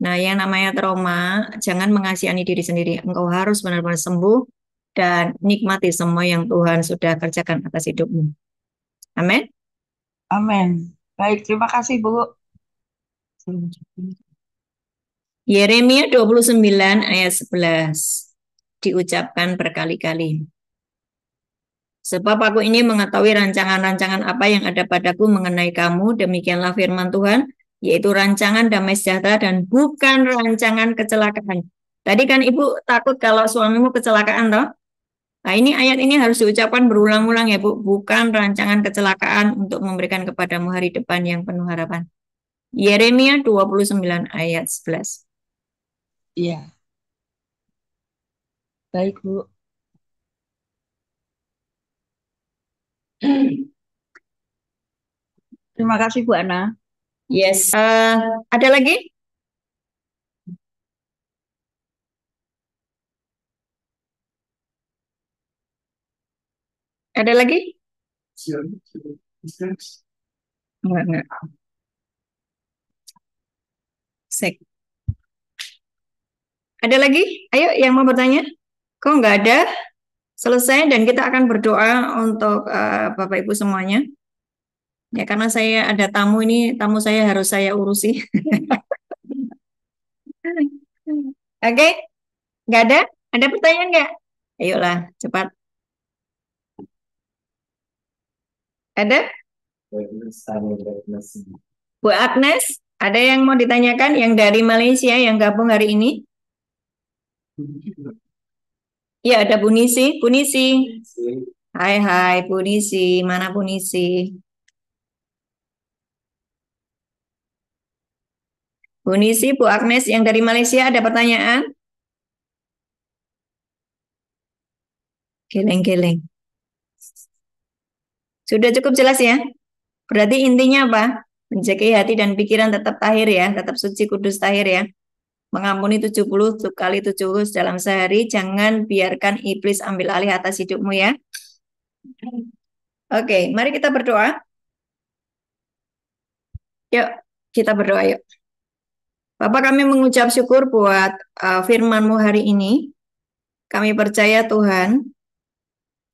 Nah, yang namanya trauma, jangan mengasihani diri sendiri. Engkau harus benar-benar sembuh dan nikmati semua yang Tuhan sudah kerjakan atas hidupmu. Amin. Amin. Baik, terima kasih, Bu. Yeremia 29 ayat 11 diucapkan berkali-kali. Sebab aku ini mengetahui rancangan-rancangan apa yang ada padaku mengenai kamu, demikianlah firman Tuhan, yaitu rancangan damai sejahtera dan bukan rancangan kecelakaan. Tadi kan Ibu takut kalau suamimu kecelakaan, toh? Nah, ayat ini harus diucapkan berulang-ulang ya, Bu. Bukan rancangan kecelakaan untuk memberikan kepadamu hari depan yang penuh harapan. Yeremia 29 ayat 11. Iya, baik, Bu. Terima kasih, Bu Ana. Yes. Ada lagi? Ada lagi? Enggak. Sek. Ada lagi? Ayo yang mau bertanya. Kok nggak ada? Selesai dan kita akan berdoa untuk Bapak Ibu semuanya. Ya karena saya ada tamu ini, tamu saya harus saya urusi. Oke, nggak ada? Ada pertanyaan nggak? Ayolah, cepat. Ada? Bu Agnes, ada yang mau ditanyakan yang dari Malaysia yang gabung hari ini? Ya, ada Bu Nisi. Bu Nisi. Hai, Bu Nisi. Mana Bu Nisi? Bu Nisi, Bu Agnes yang dari Malaysia ada pertanyaan? Geleng-geleng. Sudah cukup jelas ya? Berarti intinya apa? Menjaga hati dan pikiran tetap tahir ya, tetap suci, kudus, tahir ya. Mengampuni 70 kali 70 dalam sehari. Jangan biarkan iblis ambil alih atas hidupmu ya. Oke, mari kita berdoa. Yuk, kita berdoa yuk. Bapak, kami mengucap syukur buat firman-Mu hari ini. Kami percaya Tuhan,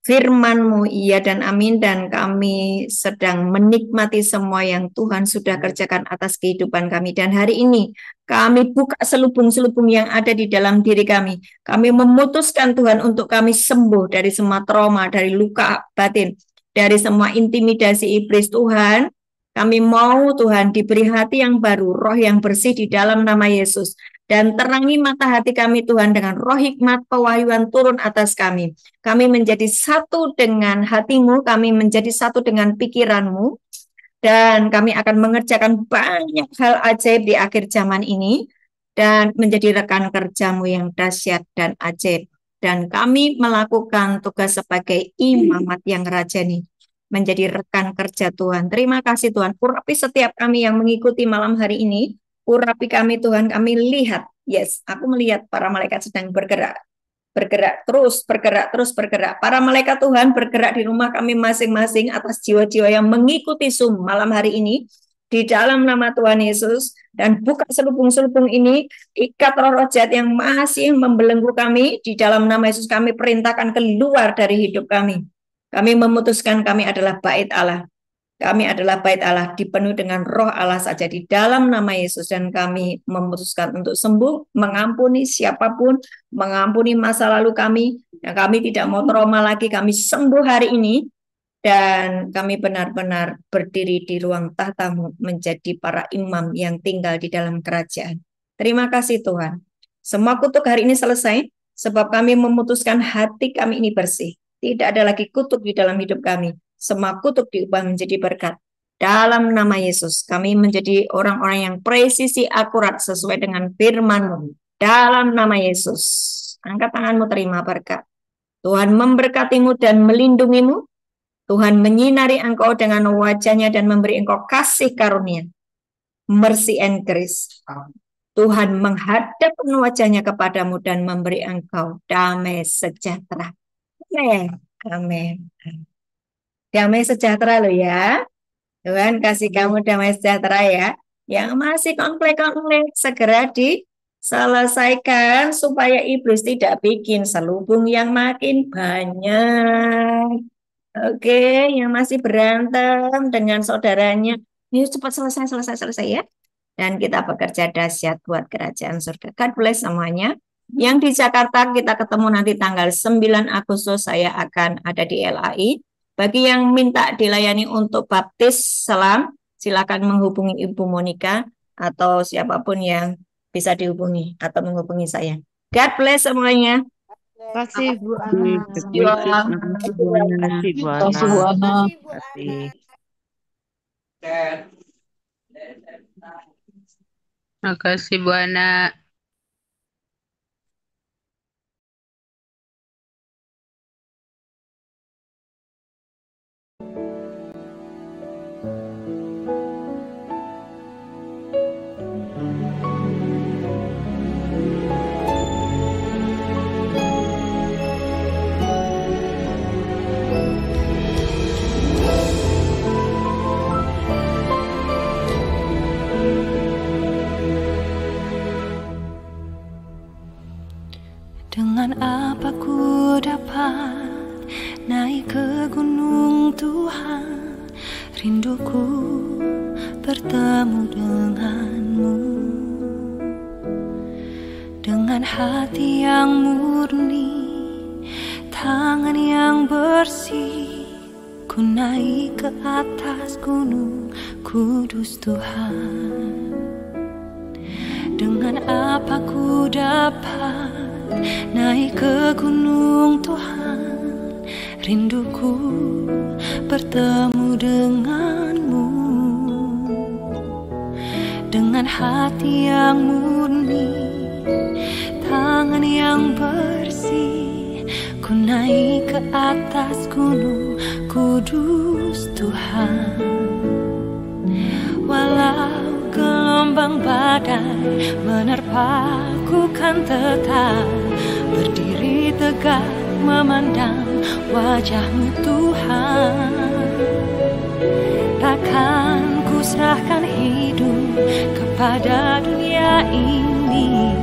firman-Mu iya dan amin, dan kami sedang menikmati semua yang Tuhan sudah kerjakan atas kehidupan kami. Dan hari ini kami buka selubung-selubung yang ada di dalam diri kami. Kami memutuskan Tuhan untuk kami sembuh dari semua trauma, dari luka batin, dari semua intimidasi iblis. Tuhan, kami mau Tuhan diberi hati yang baru, roh yang bersih di dalam nama Yesus. Dan terangi mata hati kami Tuhan dengan roh hikmat pewahyuan turun atas kami. Kami menjadi satu dengan hati-Mu, kami menjadi satu dengan pikiran-Mu. Dan kami akan mengerjakan banyak hal ajaib di akhir zaman ini. Dan menjadi rekan kerja-Mu yang dahsyat dan ajaib. Dan kami melakukan tugas sebagai imamat yang rajani. Menjadi rekan kerja Tuhan. Terima kasih Tuhan. Urapi setiap kami yang mengikuti malam hari ini. Urapi kami Tuhan. Kami lihat. Yes, aku melihat para malaikat sedang bergerak. Bergerak terus, bergerak terus, bergerak. Para malaikat Tuhan bergerak di rumah kami masing-masing atas jiwa-jiwa yang mengikuti Zoom malam hari ini. Di dalam nama Tuhan Yesus. Dan buka selubung-selubung ini. Ikat roh-roh jahat yang masih membelenggu kami. Di dalam nama Yesus kami perintahkan keluar dari hidup kami. Kami memutuskan kami adalah bait Allah. Kami adalah bait Allah, dipenuhi dengan roh Allah saja di dalam nama Yesus. Dan kami memutuskan untuk sembuh, mengampuni siapapun, mengampuni masa lalu kami. Dan kami tidak mau trauma lagi, kami sembuh hari ini. Dan kami benar-benar berdiri di ruang tahta-Mu menjadi para imam yang tinggal di dalam kerajaan. Terima kasih Tuhan. Semua kutuk hari ini selesai, sebab kami memutuskan hati kami ini bersih. Tidak ada lagi kutuk di dalam hidup kami. Semua kutuk diubah menjadi berkat. Dalam nama Yesus, kami menjadi orang-orang yang presisi akurat sesuai dengan firman-Mu. Dalam nama Yesus, angkat tanganmu terima berkat. Tuhan memberkatimu dan melindungimu. Tuhan menyinari engkau dengan wajah-Nya dan memberi engkau kasih karunia. Mercy and grace. Tuhan menghadapkan wajah-Nya kepadamu dan memberi engkau damai sejahtera. Amin. Amin. Damai sejahtera loh ya. Tuhan kasih kamu damai sejahtera ya. Yang masih konflik-konflik segera diselesaikan supaya iblis tidak bikin selubung yang makin banyak. Oke, yang masih berantem dengan saudaranya, yuk cepat selesai ya. Dan kita bekerja dahsyat buat kerajaan surga. God bless semuanya. Yang di Jakarta kita ketemu nanti tanggal 9 Agustus saya akan ada di LAI. Bagi yang minta dilayani untuk baptis selam, silakan menghubungi Ibu Monica atau siapapun yang bisa dihubungi atau menghubungi saya. God bless semuanya. Terima kasih Bu Ana. Terima kasih Bu Ana. Terima kasih Bu Ana. Terima kasih Bu Ana. Dengan apa ku dapat naik ke gunung Tuhan, rinduku bertemu denganmu. Dengan hati yang murni, tangan yang bersih, ku naik ke atas gunung kudus Tuhan. Dengan apa ku dapat naik ke gunung Tuhan, rinduku bertemu denganmu. Dengan hati yang murni, tangan yang bersih, ku ku naik ke atas gunung kudus Tuhan. Walau gelombang badai menerpaku, kan tetap berdiri tegak memandang wajah-Mu Tuhan. Takkan ku serahkan hidup kepada dunia ini,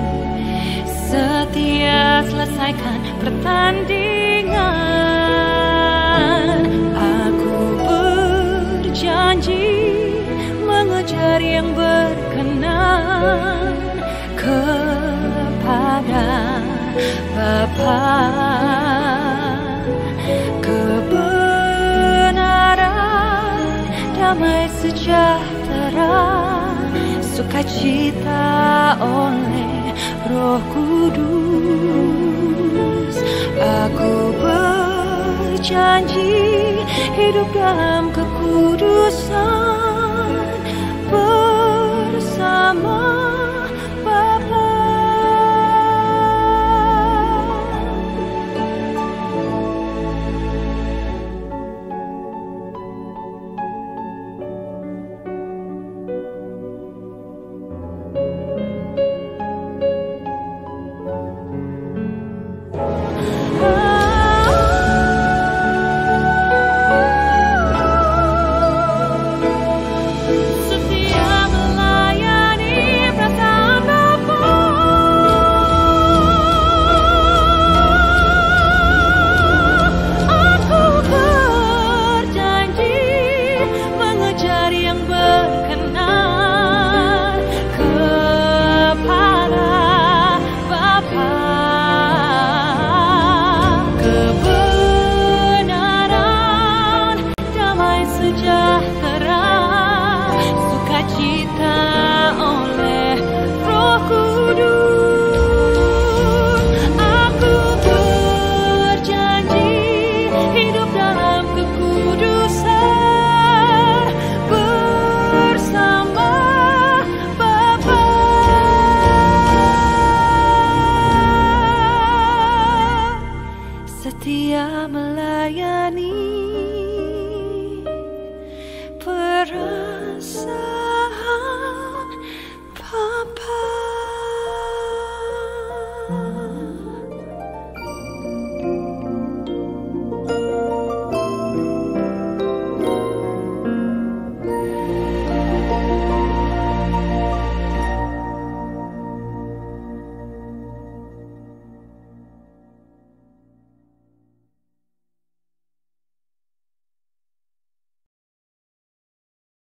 setia selesaikan pertandingan. Aku berjanji mengejar yang berkenan kepada Bapa. Kebenaran, damai sejahtera, sukacita oleh Roh Kudus. Aku berjanji hidup dalam kekudusan,